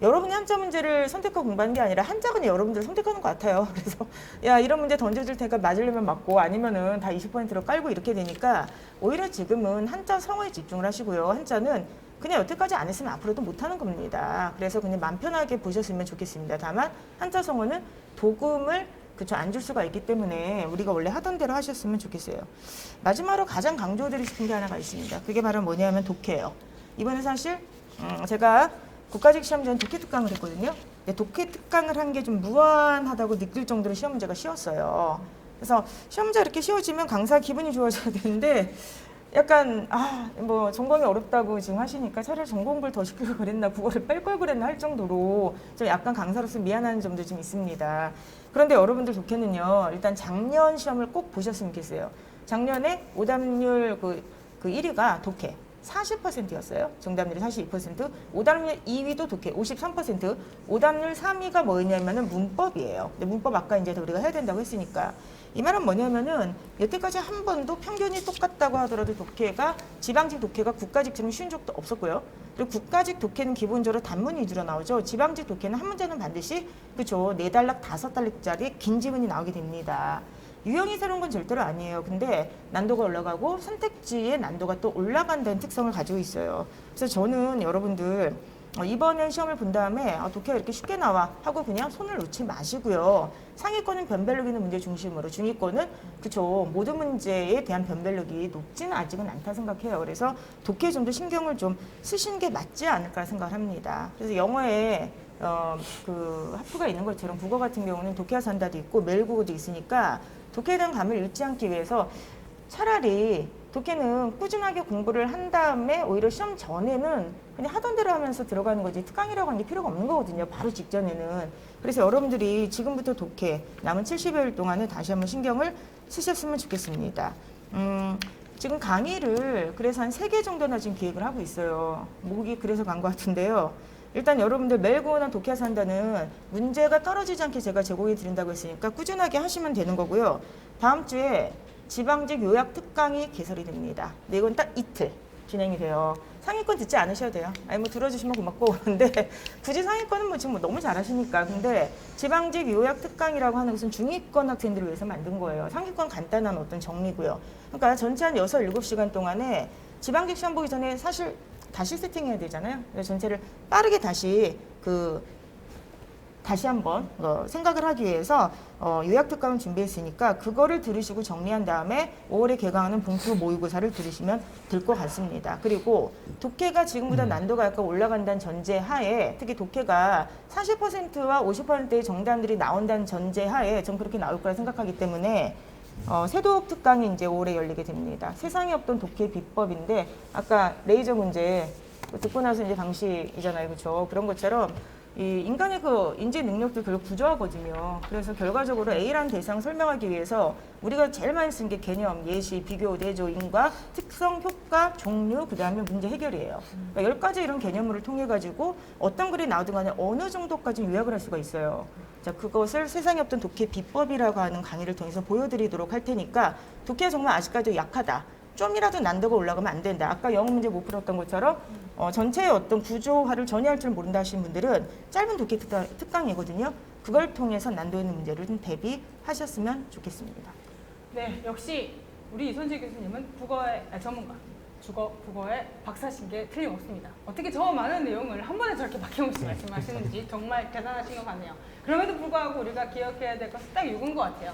여러분이 한자 문제를 선택하고 공부하는 게 아니라 한자가 그냥 여러분들을 선택하는 것 같아요. 그래서 야 이런 문제 던져줄 테니까 맞으려면 맞고 아니면은 다 20%로 깔고 이렇게 되니까 오히려 지금은 한자 성어에 집중을 하시고요. 한자는 그냥 여태까지 안 했으면 앞으로도 못하는 겁니다. 그래서 그냥 마음 편하게 보셨으면 좋겠습니다. 다만 한자 성어는 도금을 그쵸 안 줄 수가 있기 때문에 우리가 원래 하던 대로 하셨으면 좋겠어요. 마지막으로 가장 강조드리고 싶은 게 하나가 있습니다. 그게 바로 뭐냐면 독해예요. 이번에 사실 제가 국가직 시험 전에 독해 특강을 했거든요. 근데 독해 특강을 한 게 좀 무한하다고 느낄 정도로 시험 문제가 쉬웠어요. 그래서 시험 문제 이렇게 쉬워지면 강사 기분이 좋아져야 되는데 약간 뭐 전공이 어렵다고 지금 하시니까 차라리 전공부를 더 시키고 그랬나 국어를 뺄 걸 그랬나 할 정도로 좀 약간 강사로서 미안한 점도 좀 있습니다. 그런데 여러분들 독해는요. 일단 작년 시험을 꼭 보셨으면 좋겠어요. 작년에 오답률 그 1위가 독해 40%였어요. 정답률이 42%, 오답률 2위도 독해 53%, 오답률 3위가 뭐였냐면은 문법이에요. 근데 문법 아까 이제 우리가 해야 된다고 했으니까 이 말은 뭐냐면은 여태까지 한 번도 평균이 똑같다고 하더라도 독해가 지방직 독해가 국가직처럼 쉬운 적도 없었고요. 그리고 국가직 독해는 기본적으로 단문 위주로 나오죠. 지방직 독해는 한 문제는 반드시 그죠 4단락 5단락짜리 긴 지문이 나오게 됩니다. 유형이 새로운 건 절대로 아니에요. 근데 난도가 올라가고 선택지의 난도가 또 올라간다는 특성을 가지고 있어요. 그래서 저는 여러분들 이번엔 시험을 본 다음에 독해가 이렇게 쉽게 나와 하고 그냥 손을 놓지 마시고요. 상위권은 변별력 있는 문제 중심으로 중위권은 그쵸 모든 문제에 대한 변별력이 높지는 아직은 않다 생각해요. 그래서 독해에 좀 더 신경을 좀 쓰시는 게 맞지 않을까 생각을 합니다. 그래서 영어에 그 하프가 있는 것처럼 국어 같은 경우는 독해와 산다도 있고 매일국어도 있으니까 독해에 대한 감을 잃지 않기 위해서 차라리 독해는 꾸준하게 공부를 한 다음에 오히려 시험 전에는 그냥 하던 대로 하면서 들어가는 거지 특강이라고 하는 게 필요가 없는 거거든요. 바로 직전에는. 그래서 여러분들이 지금부터 독해 남은 70여일 동안은 다시 한번 신경을 쓰셨으면 좋겠습니다. 지금 강의를 그래서 한 3개 정도나 지금 기획을 하고 있어요. 목이 그래서 간 것 같은데요. 일단 여러분들 매일국어나 독해 산다는 문제가 떨어지지 않게 제가 제공해 드린다고 했으니까 꾸준하게 하시면 되는 거고요. 다음 주에 지방직 요약 특강이 개설이 됩니다. 근데 이건 딱 이틀 진행이 돼요. 상위권 듣지 않으셔도 돼요. 아니 뭐 들어주시면 고맙고 그런데 굳이 상위권은 뭐 지금 뭐 너무 잘하시니까. 근데 지방직 요약 특강이라고 하는 것은 중위권 학생들을 위해서 만든 거예요. 상위권 간단한 어떤 정리고요. 그러니까 전체 한 6, 7시간 동안에 지방직 시험 보기 전에 사실 다시 세팅해야 되잖아요. 그래서 전체를 빠르게 다시 한번 생각을 하기 위해서 요약 특강을 준비했으니까 그거를 들으시고 정리한 다음에 5월에 개강하는 봉투 모의고사를 들으시면 될 것 같습니다. 그리고 독해가 지금보다 난도가 약간 올라간다는 전제하에 특히 독해가 40%와 50%의 정답들이 나온다는 전제하에 전 그렇게 나올 거라 생각하기 때문에 세독 특강이 이제 5월에 열리게 됩니다. 세상에 없던 독해 비법인데 아까 레이저 문제 듣고 나서 이제 당시이잖아요, 그렇죠? 그런 것처럼 이 인간의 그 인지 능력도 별로 부족하거든요. 그래서 결과적으로 A라는 대상을 설명하기 위해서 우리가 제일 많이 쓴 게 개념, 예시, 비교, 내조, 인과, 특성, 효과, 종류, 그 다음에 문제 해결이에요. 그러니까 10가지 이런 개념물을 통해 가지고 어떤 글이 나오든 간에 어느 정도까지 요약을 할 수가 있어요. 자, 그것을 세상에 없던 독해 비법이라고 하는 강의를 통해서 보여드리도록 할 테니까 독해가 정말 아직까지 약하다. 좀이라도 난도가 올라가면 안 된다. 아까 영어 문제 못 풀었던 것처럼 전체의 어떤 구조화를 전혀 할 줄 모른다 하시는 분들은 짧은 독해 특강이거든요. 그걸 통해서 난도 있는 문제를 좀 대비하셨으면 좋겠습니다. 네, 역시 우리 이선재 교수님은 국어의 전문가, 국어의 박사신 게 틀림없습니다. 어떻게 저 많은 내용을 한 번에 저렇게 막혀없이 말씀하시는지 정말 대단하신 것 같네요. 그럼에도 불구하고 우리가 기억해야 될 것은 딱 이건 것 같아요.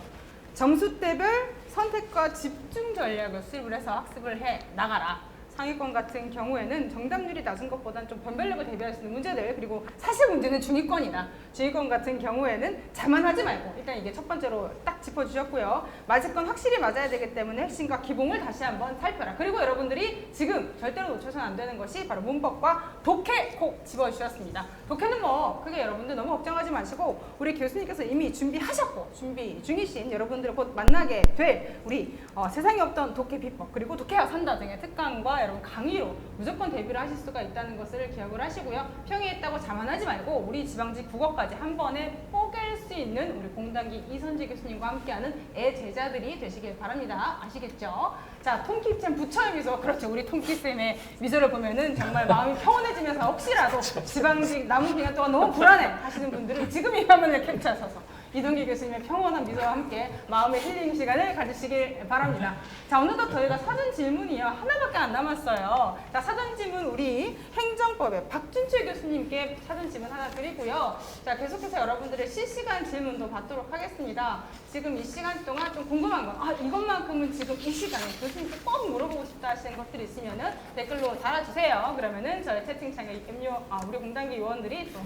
점수대별 선택과 집중 전략을 수립을 해서 학습을 해 나가라. 상위권 같은 경우에는 정답률이 낮은 것보다는 좀 변별력을 대비할 수 있는 문제들, 그리고 사실 문제는 중위권이다. 중위권 같은 경우에는 자만하지 말고, 일단 이게 첫 번째로 딱 짚어주셨고요. 맞을 건 확실히 맞아야 되기 때문에 핵심과 기본을 다시 한번 살펴라. 그리고 여러분들이 지금 절대로 놓쳐서는 안 되는 것이 바로 문법과 독해 꼭 집어주셨습니다. 독해는 뭐 크게 여러분들 너무 걱정하지 마시고, 우리 교수님께서 이미 준비하셨고 준비 중이신 여러분들 곧 만나게 될 우리 세상에 없던 독해 비법, 그리고 독해와 산다 등의 특강과 여러분 강의로 무조건 대비를 하실 수가 있다는 것을 기억을 하시고요. 평이했다고 자만하지 말고 우리 지방직 국어까지 한 번에 뽀갤 수 수 있는 우리 공단기 이선재 교수님과 함께하는 애제자들이 되시길 바랍니다. 아시겠죠? 자, 통키쌤 부처의 미소. 그렇죠. 우리 통키쌤의 미소를 보면은 정말 마음이 평온해지면서 혹시라도 지방직 남은 기간 동안 너무 불안해 하시는 분들은 지금 이 화면을 캡처하셔서 이동기 교수님의 평온한 미소와 함께 마음의 힐링 시간을 가지시길 바랍니다. 자, 어느덧 저희가 사전 질문이요. 하나밖에 안 남았어요. 자, 사전 질문 우리 행정법의 박준철 교수님께 사전 질문 하나 드리고요. 자, 계속해서 여러분들의 실시간 질문도 받도록 하겠습니다. 지금 이 시간 동안 좀 궁금한 거, 이것만큼은 지금 이 시간에 교수님께 꼭 물어보고 싶다 하시는 것들이 있으면은 댓글로 달아주세요. 그러면은 저희 채팅창에 우리 공단기 요원들이 또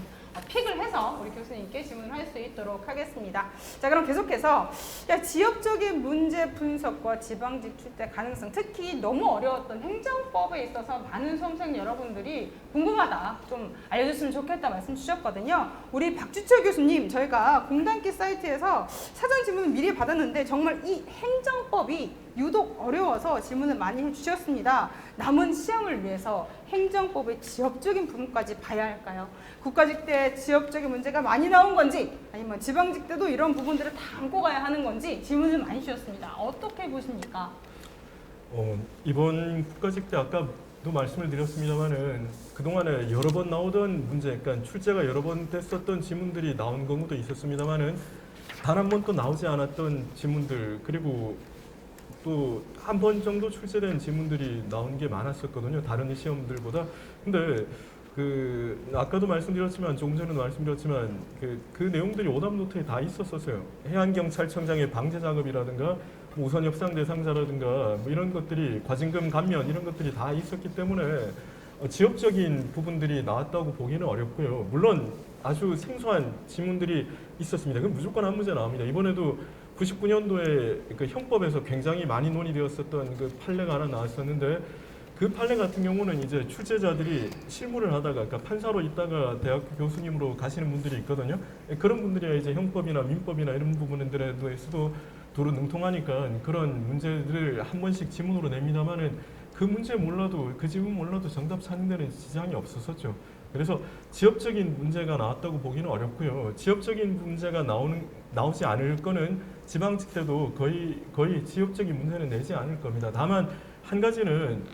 픽을 해서 우리 교수님께 질문할 수 있도록 하겠습니다. 자, 그럼 계속해서 지역적인 문제 분석과 지방직 출제 가능성, 특히 너무 어려웠던 행정법에 있어서 많은 수험생 여러분들이 궁금하다, 좀 알려줬으면 좋겠다 말씀 주셨거든요. 우리 박주철 교수님, 저희가 공단기 사이트에서 사전 질문을 미리 받았는데 정말 이 행정법이 유독 어려워서 질문을 많이 해주셨습니다. 남은 시험을 위해서 행정법의 지역적인 부분까지 봐야 할까요? 국가직 때 지역적인 문제가 많이 나온 건지, 아니면 지방직 때도 이런 부분들을 다 안고 가야 하는 건지 질문을 많이 주셨습니다. 어떻게 보십니까? 이번 국가직 때 아까도 말씀을 드렸습니다만은 그동안에 여러 번 나오던 문제, 그러니까 출제가 여러 번 됐었던 지문들이 나온 경우도 있었습니다만은 단 한 번도 나오지 않았던 지문들, 그리고 또 한 번 정도 출제된 지문들이 나온 게 많았었거든요. 다른 시험들보다. 근데 아까도 말씀드렸지만, 조금 전에도 말씀드렸지만 그 내용들이 오답노트에 다 있었어요. 해안경찰청장의 방제 작업이라든가 우선 협상 대상자라든가 뭐 이런 것들이, 과징금 감면 이런 것들이 다 있었기 때문에 지역적인 부분들이 나왔다고 보기는 어렵고요. 물론 아주 생소한 지문들이 있었습니다. 그럼 무조건 한 문제 나옵니다. 이번에도 99년도에 그 형법에서 굉장히 많이 논의되었었던 그 판례가 하나 나왔었는데, 그 판례 같은 경우는 이제 출제자들이 실무를 하다가, 그러니까 판사로 있다가 대학교 교수님으로 가시는 분들이 있거든요. 그런 분들이 이제 형법이나 민법이나 이런 부분들에 대해서도 도로 능통하니까 그런 문제들을 한 번씩 지문으로 냅니다만은 그 문제 몰라도, 그 지문 몰라도 정답 찾는 데는 지장이 없었었죠. 그래서 지역적인 문제가 나왔다고 보기는 어렵고요. 지역적인 문제가 나오지 않을 거는 지방직 때도 거의 지역적인 문제는 내지 않을 겁니다. 다만 한 가지는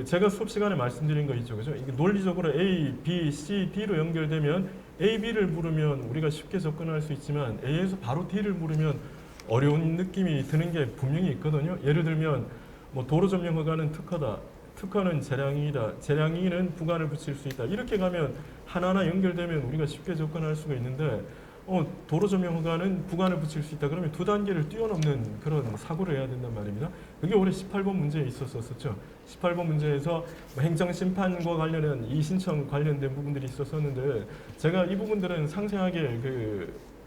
제가 수업 시간에 말씀드린 거 있죠, 그죠? 이게 논리적으로 A, B, C, D로 연결되면 A, B를 물으면 우리가 쉽게 접근할 수 있지만 A에서 바로 D를 물으면 어려운 느낌이 드는 게 분명히 있거든요. 예를 들면 뭐 도로 점령 허가는 특허다, 특허는 재량이다, 재량이는 부관을 붙일 수 있다. 이렇게 가면 하나하나 연결되면 우리가 쉽게 접근할 수가 있는데, 도로 점령 허가는 부관을 붙일 수 있다. 그러면 두 단계를 뛰어넘는 그런 사고를 해야 된단 말입니다. 그게 올해 18번 문제에 있었었죠. 18번 문제에서 행정심판과 관련한 이의신청 관련된 부분들이 있었었는데, 제가 이 부분들은 상세하게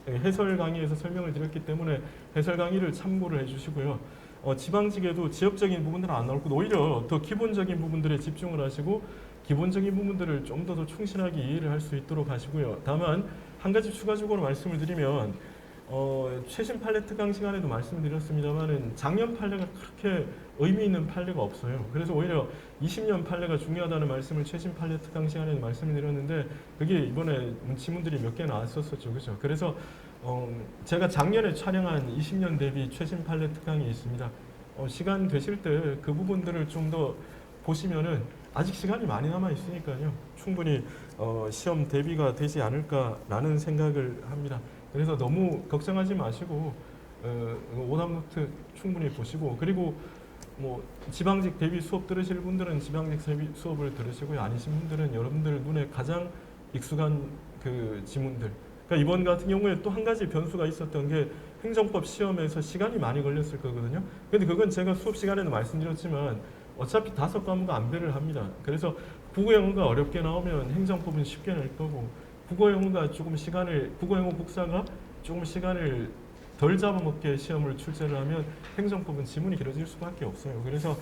해설 강의에서 설명을 드렸기 때문에 해설 강의를 참고를 해주시고요. 지방직에도 지역적인 부분들은 안 나올 거고, 오히려 더 기본적인 부분들에 집중을 하시고 기본적인 부분들을 좀 더 충실하게 이해를 할 수 있도록 하시고요. 다만 한 가지 추가적으로 말씀을 드리면, 최신 판례 특강 시간에도 말씀을 드렸습니다만은 작년 판례가 그렇게 의미 있는 판례가 없어요. 그래서 오히려 20년 판례가 중요하다는 말씀을 최신 판례 특강 시간에도 말씀을 드렸는데, 그게 이번에 지문들이 몇 개 나왔었죠, 그렇죠? 그래서 제가 작년에 촬영한 20년 대비 최신 판례 특강이 있습니다. 시간 되실 때 그 부분들을 좀 더 보시면은 아직 시간이 많이 남아 있으니까요. 충분히 시험 대비가 되지 않을까라는 생각을 합니다. 그래서 너무 걱정하지 마시고 오답노트 충분히 보시고, 그리고 뭐 지방직 대비 수업 들으실 분들은 지방직 대비 수업을 들으시고요. 아니신 분들은 여러분들 눈에 가장 익숙한 그 지문들. 그러니까 이번 같은 경우에 또 한 가지 변수가 있었던 게 행정법 시험에서 시간이 많이 걸렸을 거거든요. 근데 그건 제가 수업 시간에도 말씀드렸지만 어차피 5과목 안배를 합니다. 그래서 국어 영어가 어렵게 나오면 행정법은 쉽게 낼 거고, 국어 영어가 국어 영어 국사가 조금 시간을 덜 잡아먹게 시험을 출제를 하면 행정법은 지문이 길어질 수밖에 없어요. 그래서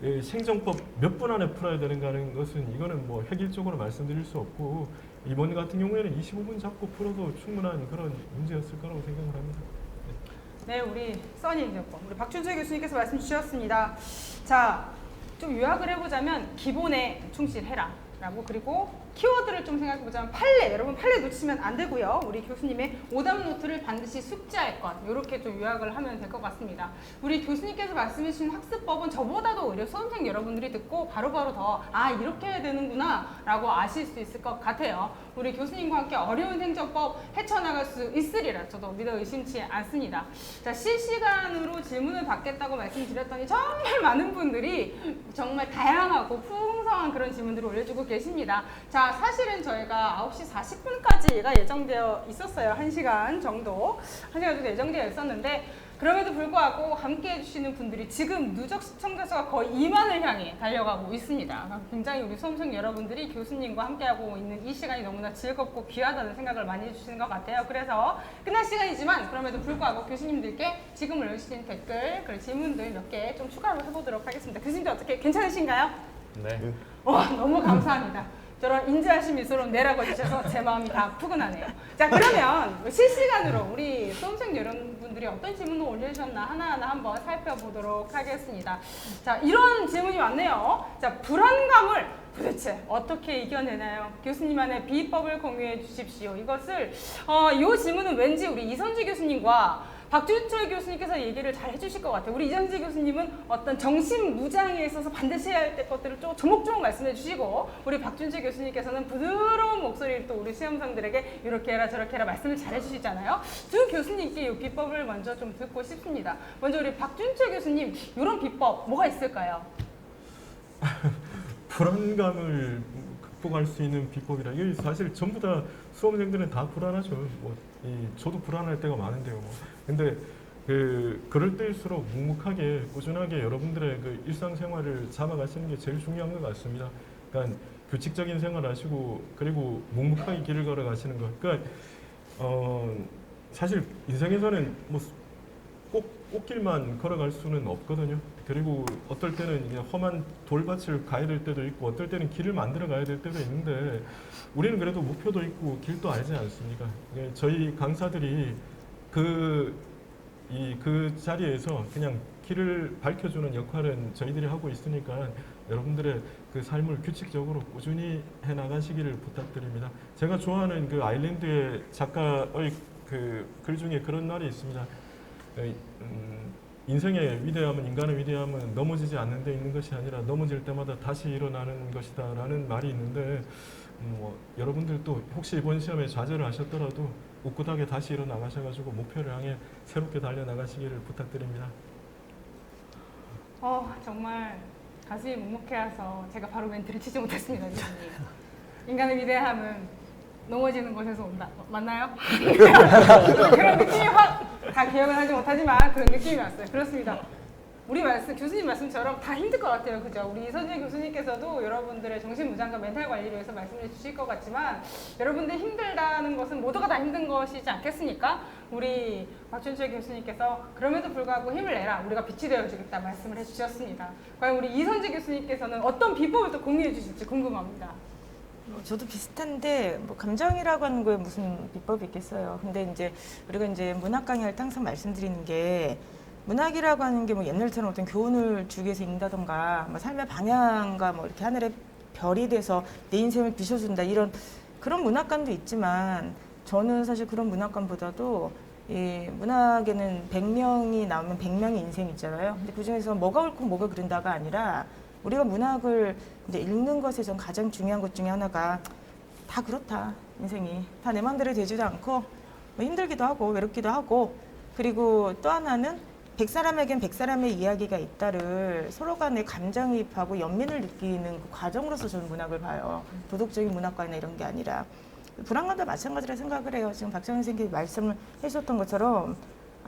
행정법 몇 분 안에 풀어야 되는가는 것은 이거는 뭐 획일적으로 말씀드릴 수 없고, 이번 같은 경우에는 25분 잡고 풀어도 충분한 그런 문제였을 거라고 생각을 합니다. 네, 우리 써니행정법 우리 박준철 교수님께서 말씀 주셨습니다. 자, 좀 요약을 해보자면 기본에 충실해라. 라고 그리고 키워드를 좀 생각해보자면 판례, 여러분 판례 놓치면 안 되고요. 우리 교수님의 오답 노트를 반드시 숙지할 것 이렇게 좀 요약을 하면 될 것 같습니다. 우리 교수님께서 말씀해 주신 학습법은 저보다도 오히려 수험생 여러분들이 듣고 바로바로 더 이렇게 해야 되는구나 라고 아실 수 있을 것 같아요. 우리 교수님과 함께 어려운 행정법 헤쳐나갈 수 있으리라 저도 믿어 의심치 않습니다. 자, 실시간으로 질문을 받겠다고 말씀드렸더니 정말 많은 분들이 정말 다양하고 풍성한 그런 질문들을 올려주고 계십니다. 자, 사실은 저희가 9시 40분까지가 예정되어 있었어요. 1시간 정도. 1시간 정도 예정되어 있었는데 그럼에도 불구하고 함께 해주시는 분들이 지금 누적 시청자 수가 거의 2만을 향해 달려가고 있습니다. 굉장히 우리 수험생 여러분들이 교수님과 함께하고 있는 이 시간이 너무나 즐겁고 귀하다는 생각을 많이 해주시는 것 같아요. 그래서 끝날 시간이지만 그럼에도 불구하고 교수님들께 지금 올려주신 댓글, 그리고 질문들 몇 개 좀 추가로 해보도록 하겠습니다. 교수님들 어떻게 괜찮으신가요? 네. 와, 너무 감사합니다. 저런 인자하신 미소로 내라고 해주셔서 제 마음이 다 푸근하네요. 자, 그러면 실시간으로 우리 수험생 여러분들이 어떤 질문을 올려주셨나 하나하나 한번 살펴보도록 하겠습니다. 자, 이런 질문이 왔네요. 자, 불안감을 도대체 어떻게 이겨내나요? 교수님만의 비법을 공유해 주십시오. 이것을 이 질문은 왠지 우리 이선주 교수님과 박준철 교수님께서 얘기를 잘 해주실 것 같아요. 우리 이선주 교수님은 어떤 정신무장에 있어서 반드시 해야 할 것들을 조목조목 말씀해 주시고 우리 박준철 교수님께서는 부드러운 목소리를 또 우리 시험생들에게 이렇게 해라 저렇게 해라 말씀을 잘 해주시잖아요. 두 교수님께 이 비법을 먼저 좀 듣고 싶습니다. 먼저 우리 박준철 교수님 이런 비법 뭐가 있을까요? 불안감을 극복할 수 있는 비법이라 이게 사실 전부 다 수험생들은 다 불안하죠. 저도 불안할 때가 많은데요. 근데 그럴 때일수록 묵묵하게 꾸준하게 여러분들의 그 일상생활을 잡아가시는 게 제일 중요한 것 같습니다. 그러니까 규칙적인 생활하시고 그리고 묵묵하게 길을 걸어가시는 것. 그러니까 사실 인생에서는 뭐 꼭 꽃길만 걸어갈 수는 없거든요. 그리고 어떨 때는 이제 험한 돌밭을 가야 될 때도 있고 어떨 때는 길을 만들어 가야 될 때도 있는데 우리는 그래도 목표도 있고 길도 알지 않습니까? 저희 강사들이 그 자리에서 그냥 길을 밝혀주는 역할은 저희들이 하고 있으니까 여러분들의 그 삶을 규칙적으로 꾸준히 해 나가시기를 부탁드립니다. 제가 좋아하는 그 아일랜드의 작가의 그 글 중에 그런 말이 있습니다. 인생의 위대함은 인간의 위대함은 넘어지지 않는 데 있는 것이 아니라 넘어질 때마다 다시 일어나는 것이다 라는 말이 있는데 여러분들도 혹시 이번 시험에 좌절을 하셨더라도 꿋꿋하게 다시 일어나가셔가지고 목표를 향해 새롭게 달려나가시기를 부탁드립니다. 정말 가슴이 묵묵해서 제가 바로 멘트를 치지 못했습니다. 교수님. 인간의 위대함은 넘어지는 곳에서 온다. 맞나요? 그런 느낌이 확 다 기억은 하지 못하지만 그런 느낌이 왔어요. 그렇습니다. 우리 교수님 말씀처럼 다 힘들 것 같아요. 그죠? 우리 이선재 교수님께서도 여러분들의 정신무장과 멘탈 관리를 위해서 말씀해 주실 것 같지만 여러분들 힘들다는 것은 모두가 다 힘든 것이지 않겠습니까? 우리 박준철 교수님께서 그럼에도 불구하고 힘을 내라. 우리가 빛이 되어주겠다 말씀을 해주셨습니다. 과연 우리 이선재 교수님께서는 어떤 비법을 또 공유해 주실지 궁금합니다. 저도 비슷한데 감정이라고 하는 거에 무슨 비법이 있겠어요. 근데 이제 우리가 이제 문학 강의할 때 항상 말씀드리는 게 문학이라고 하는 게 옛날처럼 어떤 교훈을 주기 위해서 읽는다던가 삶의 방향과 이렇게 하늘의 별이 돼서 내 인생을 비춰준다 이런 그런 문학관도 있지만 저는 사실 그런 문학관보다도 이 문학에는 100명이 나오면 100명의 인생이 있잖아요. 근데 그 중에서 뭐가 옳고 뭐가 그른다가 아니라 우리가 문학을 이제 읽는 것에서 가장 중요한 것 중에 하나가 다 그렇다. 인생이 다 내 마음대로 되지도 않고 힘들기도 하고 외롭기도 하고 그리고 또 하나는 100사람에겐 100사람의 이야기가 있다를 서로 간에 감정이입하고 연민을 느끼는 그 과정으로서 저는 문학을 봐요. 도덕적인 문학관이나 이런 게 아니라 불안감도 마찬가지라 생각을 해요. 지금 박정현 선생님이 말씀을 해주셨던 것처럼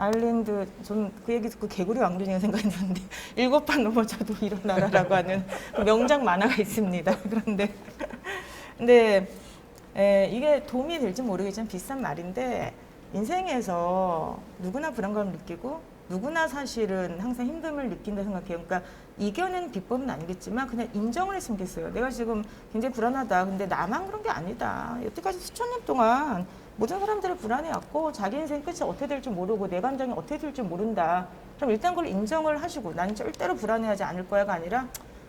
아일랜드, 저는 그 얘기 듣고 개구리 왕눈이가 생각이 나는데 7번 넘어져도 일어나라라고 하는 명작 만화가 있습니다. 근데 이게 도움이 될지 모르겠지만 비싼 말인데 인생에서 누구나 불안감을 느끼고 누구나 사실은 항상 힘듦을 느낀다 생각해요. 그러니까 이겨내는 비법은 아니겠지만 그냥 인정을 했으면 좋겠어요. 내가 지금 굉장히 불안하다. 근데 나만 그런 게 아니다. 여태까지 수천 년 동안 모든 사람들이 불안해왔고 자기 인생 끝이 어떻게 될지 모르고 내 감정이 어떻게 될지 모른다. 그럼 일단 그걸 인정을 하시고 난 절대로 불안해하지 않을 거야가 아니라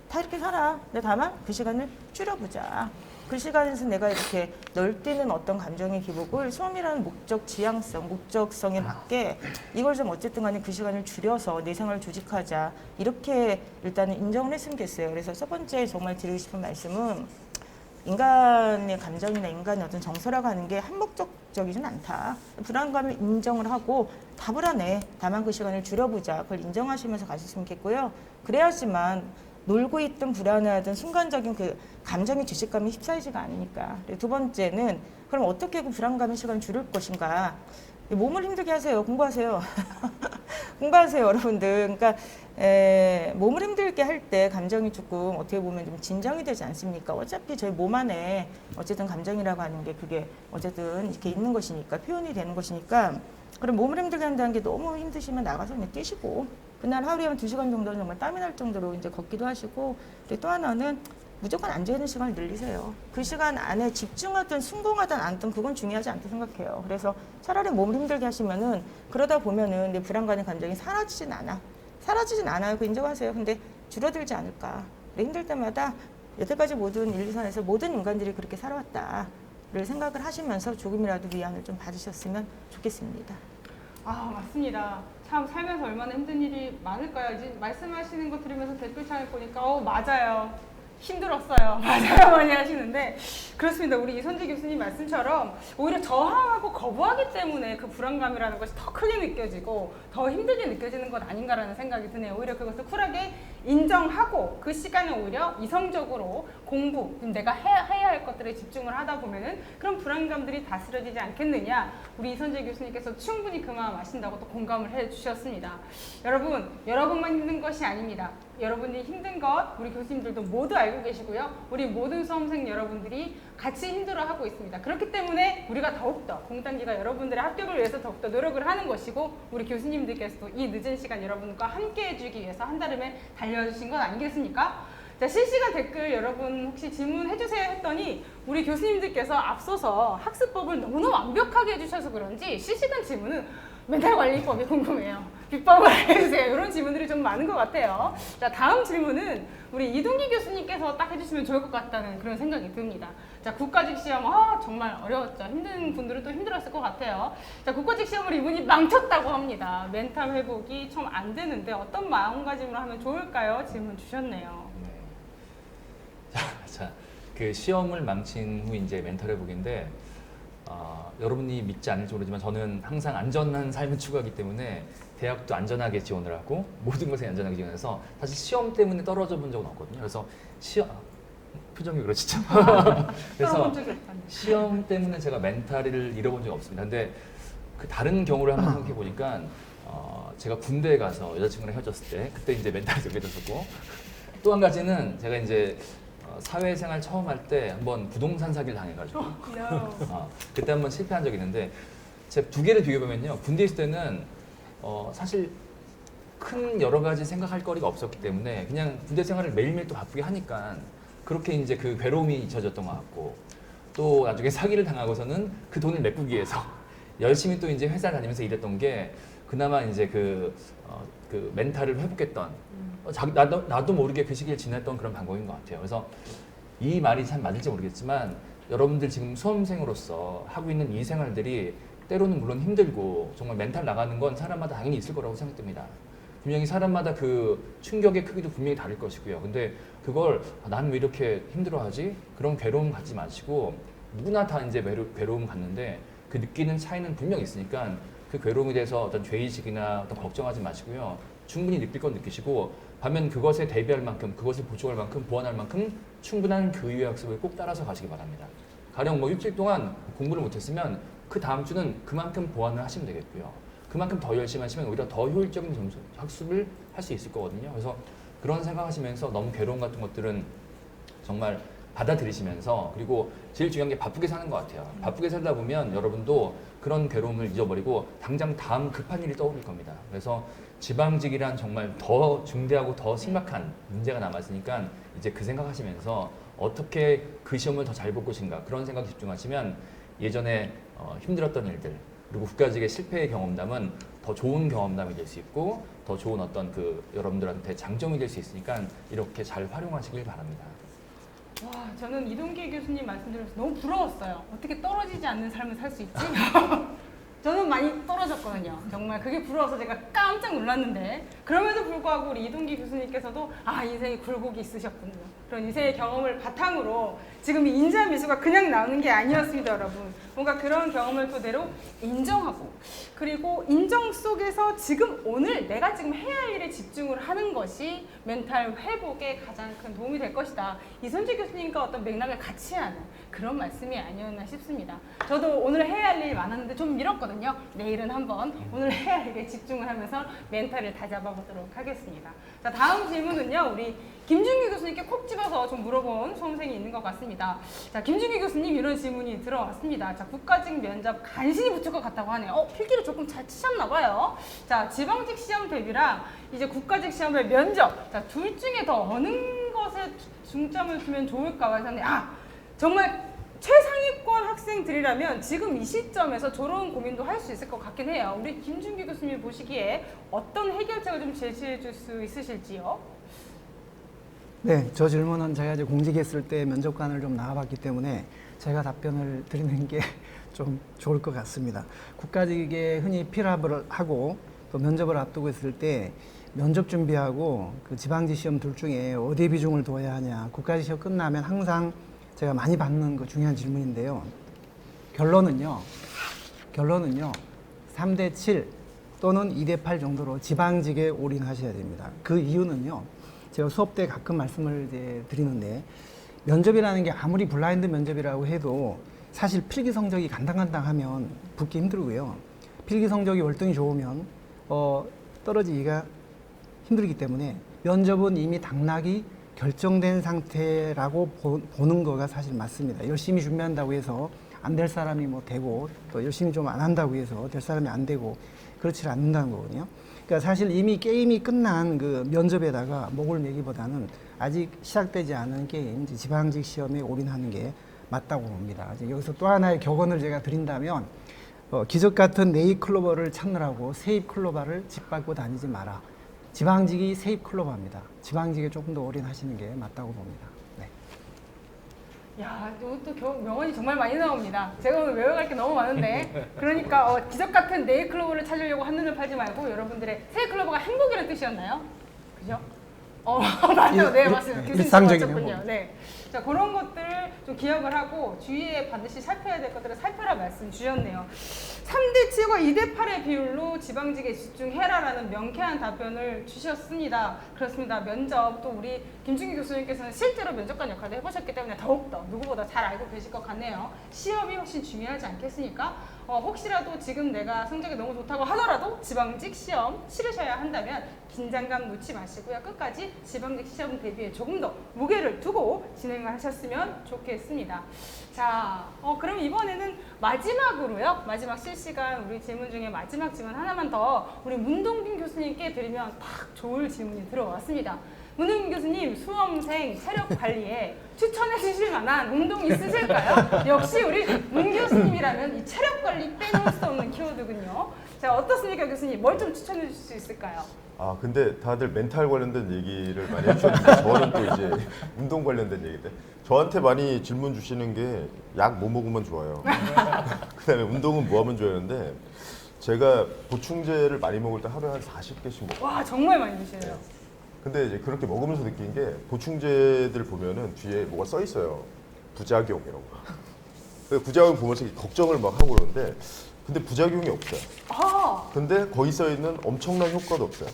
다 이렇게 살아. 근데 다만 그 시간을 줄여보자. 그 시간에서 내가 이렇게 널뛰는 어떤 감정의 기복을 수험이라는 목적 지향성, 목적성에 맞게 이걸 좀 어쨌든 간에 그 시간을 줄여서 내 생활을 조직하자. 이렇게 일단은 인정을 했으면 좋겠어요. 그래서 첫 번째 정말 드리고 싶은 말씀은 인간의 감정이나 인간의 어떤 정서라고 하는 게 한목적이진 않다. 불안감을 인정을 하고 다 불안해. 다만 그 시간을 줄여보자. 그걸 인정하시면서 가셨으면 좋겠고요. 그래야지만 놀고 있던 불안해하던 순간적인 그 감정의 죄책감이 휩싸이지가 않으니까. 그리고 두 번째는 그럼 어떻게 그 불안감의 시간을 줄일 것인가. 몸을 힘들게 하세요. 공부하세요. 공부하세요, 여러분들. 그러니까 몸을 힘들게 할 때 감정이 조금 어떻게 보면 좀 진정이 되지 않습니까? 어차피 저희 몸 안에 어쨌든 감정이라고 하는 게 그게 어쨌든 이렇게 있는 것이니까 표현이 되는 것이니까 그럼 몸을 힘들게 한다는 게 너무 힘드시면 나가서 그냥 뛰시고 그날 하루에 한 2시간 정도는 정말 땀이 날 정도로 이제 걷기도 하시고 그리고 또 하나는 무조건 앉아있는 시간을 늘리세요. 그 시간 안에 집중하든 순공하든 않든 그건 중요하지 않다고 생각해요. 그래서 차라리 몸을 힘들게 하시면은 그러다 보면은 내 불안감의 감정이 사라지진 않아. 사라지진 않아요. 그 인정하세요. 근데 줄어들지 않을까. 힘들 때마다 여태까지 모든 인류사에서 모든 인간들이 그렇게 살아왔다를 생각을 하시면서 조금이라도 위안을 좀 받으셨으면 좋겠습니다. 아, 맞습니다. 참 살면서 얼마나 힘든 일이 많을까요? 이제 말씀하시는 거 들으면서 댓글창을 보니까 맞아요. 힘들었어요. 맞아요. 많이 하시는데 그렇습니다. 우리 이선재 교수님 말씀처럼 오히려 저항하고 거부하기 때문에 그 불안감이라는 것이 더 크게 느껴지고 더 힘들게 느껴지는 것 아닌가라는 생각이 드네요. 오히려 그것을 쿨하게 인정하고 그 시간에 오히려 이성적으로 공부, 내가 해야 할 것들에 집중을 하다 보면은 그런 불안감들이 다스려지지 않겠느냐. 우리 이선재 교수님께서 충분히 그 마음 아신다고 또 공감을 해주셨습니다. 여러분, 여러분만 힘든 것이 아닙니다. 여러분이 힘든 것 우리 교수님들도 모두 알고 계시고요. 우리 모든 수험생 여러분들이 같이 힘들어하고 있습니다. 그렇기 때문에 우리가 더욱더 공단기가 여러분들의 합격을 위해서 더욱더 노력을 하는 것이고 우리 교수님들께서도 이 늦은 시간 여러분과 함께 해주기 위해서 한달음에 달려주신 것 아니겠습니까? 자, 실시간 댓글 여러분 혹시 질문해주세요 했더니 우리 교수님들께서 앞서서 학습법을 너무나 완벽하게 해주셔서 그런지 실시간 질문은 멘탈관리법이 궁금해요. 비법을 알려주세요. 이런 질문들이 좀 많은 것 같아요. 자, 다음 질문은 우리 이동기 교수님께서 딱 해주시면 좋을 것 같다는 그런 생각이 듭니다. 자, 국가직 시험, 정말 어려웠죠. 힘든 분들은 또 힘들었을 것 같아요. 자, 국가직 시험을 이분이 망쳤다고 합니다. 멘탈 회복이 좀 안 되는데 어떤 마음가짐으로 하면 좋을까요? 질문 주셨네요. 네. 자, 그 시험을 망친 후 이제 멘탈 회복인데 여러분이 믿지 않을지 모르지만 저는 항상 안전한 삶을 추구하기 때문에 대학도 안전하게 지원을 하고 모든 것에 안전하게 지원해서 사실 시험 때문에 떨어져 본 적은 없거든요. 그래서 표정이 그러시죠? 그래서 시험 때문에 제가 멘탈을 잃어본 적이 없습니다. 근데 그 다른 경우를 한번 생각해 보니까 제가 군대에 가서 여자친구랑 헤어졌을 때 그때 이제 멘탈이 되게 또 한 가지는 제가 이제 사회생활 처음 할 때 한번 부동산 사기를 당해가지고 그때 한번 실패한 적이 있는데 제가 두 개를 비교해보면요. 군대에 있을 때는 사실 큰 여러 가지 생각할 거리가 없었기 때문에 그냥 군대 생활을 매일매일 또 바쁘게 하니까 그렇게 이제 그 괴로움이 잊혀졌던 것 같고 또 나중에 사기를 당하고서는 그 돈을 메꾸기 위해서 열심히 또 이제 회사 다니면서 일했던 게 그나마 이제 그 멘탈을 회복했던 나도 모르게 그 시기를 지냈던 그런 방법인 것 같아요. 그래서 이 말이 참 맞을지 모르겠지만 여러분들 지금 수험생으로서 하고 있는 이 생활들이 때로는 물론 힘들고 정말 멘탈 나가는 건 사람마다 당연히 있을 거라고 생각됩니다. 분명히 사람마다 그 충격의 크기도 분명히 다를 것이고요. 근데 그걸 나는 왜 이렇게 힘들어하지? 그런 괴로움 갖지 마시고 누구나 다 이제 괴로움 갖는데 그 느끼는 차이는 분명히 있으니까 그 괴로움에 대해서 어떤 죄의식이나 어떤 걱정하지 마시고요. 충분히 느낄 건 느끼시고 반면 그것에 대비할 만큼 그것을 보충할 만큼 보완할 만큼 충분한 교육의 학습을 꼭 따라서 가시기 바랍니다. 가령 뭐 일주일 동안 공부를 못했으면 그 다음 주는 그만큼 보완을 하시면 되겠고요. 그만큼 더 열심히 하시면 오히려 더 효율적인 학습을 할 수 있을 거거든요. 그래서 그런 생각하시면서 너무 괴로움 같은 것들은 정말 받아들이시면서 그리고 제일 중요한 게 바쁘게 사는 것 같아요. 바쁘게 살다 보면 여러분도 그런 괴로움을 잊어버리고 당장 다음 급한 일이 떠오를 겁니다. 그래서 지방직이란 정말 더 중대하고 더 심각한 문제가 남았으니까 이제 그 생각하시면서 어떻게 그 시험을 더 잘 볼 것인가 그런 생각에 집중하시면 예전에 힘들었던 일들 그리고 국가직의 실패의 경험담은 더 좋은 경험담이 될 수 있고 더 좋은 어떤 그 여러분들한테 장점이 될 수 있으니까 이렇게 잘 활용하시길 바랍니다. 와, 저는 이동기 교수님 말씀 들으면서 너무 부러웠어요. 어떻게 떨어지지 않는 삶을 살 수 있지? 저는 많이 떨어졌거든요. 정말 그게 부러워서 제가 깜짝 놀랐는데 그럼에도 불구하고 우리 이동기 교수님께서도 인생에 굴곡이 있으셨군요. 그런 인생의 경험을 바탕으로 지금 이 인자미수가 그냥 나오는 게 아니었습니다, 여러분. 뭔가 그런 경험을 토대로 인정하고 그리고 인정 속에서 지금 오늘 내가 지금 해야 할 일에 집중을 하는 것이 멘탈 회복에 가장 큰 도움이 될 것이다. 이선재 교수님과 어떤 맥락을 같이 하는 그런 말씀이 아니었나 싶습니다. 저도 오늘 해야 할 일이 많았는데 좀 미뤘거든요. 내일은 한번 오늘 해야 할 일에 집중을 하면서 멘탈을 다잡아 보도록 하겠습니다. 자, 다음 질문은요. 우리 김준규 교수님께 콕 집어서 좀 물어본 수험생이 있는 것 같습니다. 자, 김준규 교수님 이런 질문이 들어왔습니다. 자, 국가직 면접 간신히 붙을 것 같다고 하네요. 필기를 조금 잘 치셨나 봐요. 자, 지방직 시험 대비랑 이제 국가직 시험의 면접. 자, 둘 중에 더 어느 것에 중점을 두면 좋을까 해서는 정말 최상위권 학생들이라면 지금 이 시점에서 저런 고민도 할 수 있을 것 같긴 해요. 우리 김준규 교수님이 보시기에 어떤 해결책을 좀 제시해 줄 수 있으실지요? 네, 저 질문은 제가 이제 공직했을 때 면접관을 좀 나와봤기 때문에 제가 답변을 드리는 게 좀 좋을 것 같습니다. 국가직에 흔히 필합을 하고 또 면접을 앞두고 있을 때 면접 준비하고 그 지방직 시험 둘 중에 어디에 비중을 둬야 하냐. 국가직 시험 끝나면 항상 제가 많이 받는 그 중요한 질문인데요. 결론은요. 3대 7 또는 2대 8 정도로 지방직에 올인하셔야 됩니다. 그 이유는요. 제가 수업 때 가끔 말씀을 이제 드리는데 면접이라는 게 아무리 블라인드 면접이라고 해도 사실 필기 성적이 간당간당하면 붙기 힘들고요. 필기 성적이 월등히 좋으면 떨어지기가 힘들기 때문에 면접은 이미 당락이 결정된 상태라고 보는 거가 사실 맞습니다. 열심히 준비한다고 해서 안 될 사람이 뭐 되고 또 열심히 좀 안 한다고 해서 될 사람이 안 되고 그렇지 않는다는 거거든요. 그러니까 사실 이미 게임이 끝난 그 면접에다가 목을 매기보다는 아직 시작되지 않은 게임, 지방직 시험에 올인하는 게 맞다고 봅니다. 이제 여기서 또 하나의 격언을 제가 드린다면 기적 같은 네잎클로버를 찾느라고 세잎클로버를 짓밟고 다니지 마라. 지방직이 세잎클로버입니다. 지방직에 조금 더 올인하시는 게 맞다고 봅니다. 네. 야, 이것도 명언이 정말 많이 나옵니다. 제가 오늘 외워갈 게 너무 많은데 그러니까 기적 같은 네잎클로버를 찾으려고 한눈을 팔지 말고 여러분들의 세잎클로버가 행복이라는 뜻이었나요? 그죠? 맞아요. 네, 맞습니다. 교수님 일상적인 맞췄군요. 행복. 네. 자, 그런 것들을 좀 기억을 하고 주위에 반드시 살펴야 될 것들을 살펴라 말씀 주셨네요. 3대 7과 2대 8의 비율로 지방직에 집중해라라는 명쾌한 답변을 주셨습니다. 그렇습니다. 면접 또 우리 김준기 교수님께서는 실제로 면접관 역할을 해보셨기 때문에 더욱더 누구보다 잘 알고 계실 것 같네요. 시험이 훨씬 중요하지 않겠습니까? 혹시라도 지금 내가 성적이 너무 좋다고 하더라도 지방직 시험 치르셔야 한다면 긴장감 놓지 마시고요. 끝까지 지방직 시험 대비에 조금 더 무게를 두고 진행을 하셨으면 좋겠습니다. 자, 그럼 이번에는 마지막으로요. 마지막 실시간 우리 질문 중에 마지막 질문 하나만 더 우리 문동빈 교수님께 드리면 딱 좋을 질문이 들어왔습니다. 문동빈 교수님, 수험생 체력 관리에 추천해 주실 만한 운동이 있으실까요? 역시 우리 문 교수님이라면 이 체력 관리 빼놓을 수 없는 키워드군요. 자, 어떻습니까, 교수님? 뭘 좀 추천해 주실 수 있을까요? 근데 다들 멘탈 관련된 얘기를 많이 해주셨는데 저는 또 이제 운동 관련된 얘기인데 저한테 많이 질문 주시는 게 약 뭐 먹으면 좋아요. 그다음에 운동은 뭐 하면 좋아하는데 제가 보충제를 많이 먹을 때 하루에 한 40개씩 먹어요. 와, 정말 많이 드시네요. 근데 이제 그렇게 먹으면서 느낀 게 보충제들 보면은 뒤에 뭐가 써 있어요. 부작용 이런 거. 그래서 부작용 보면서 걱정을 막 하고 그러는데 근데 부작용이 없어요. 근데 거기 써 있는 엄청난 효과도 없어요.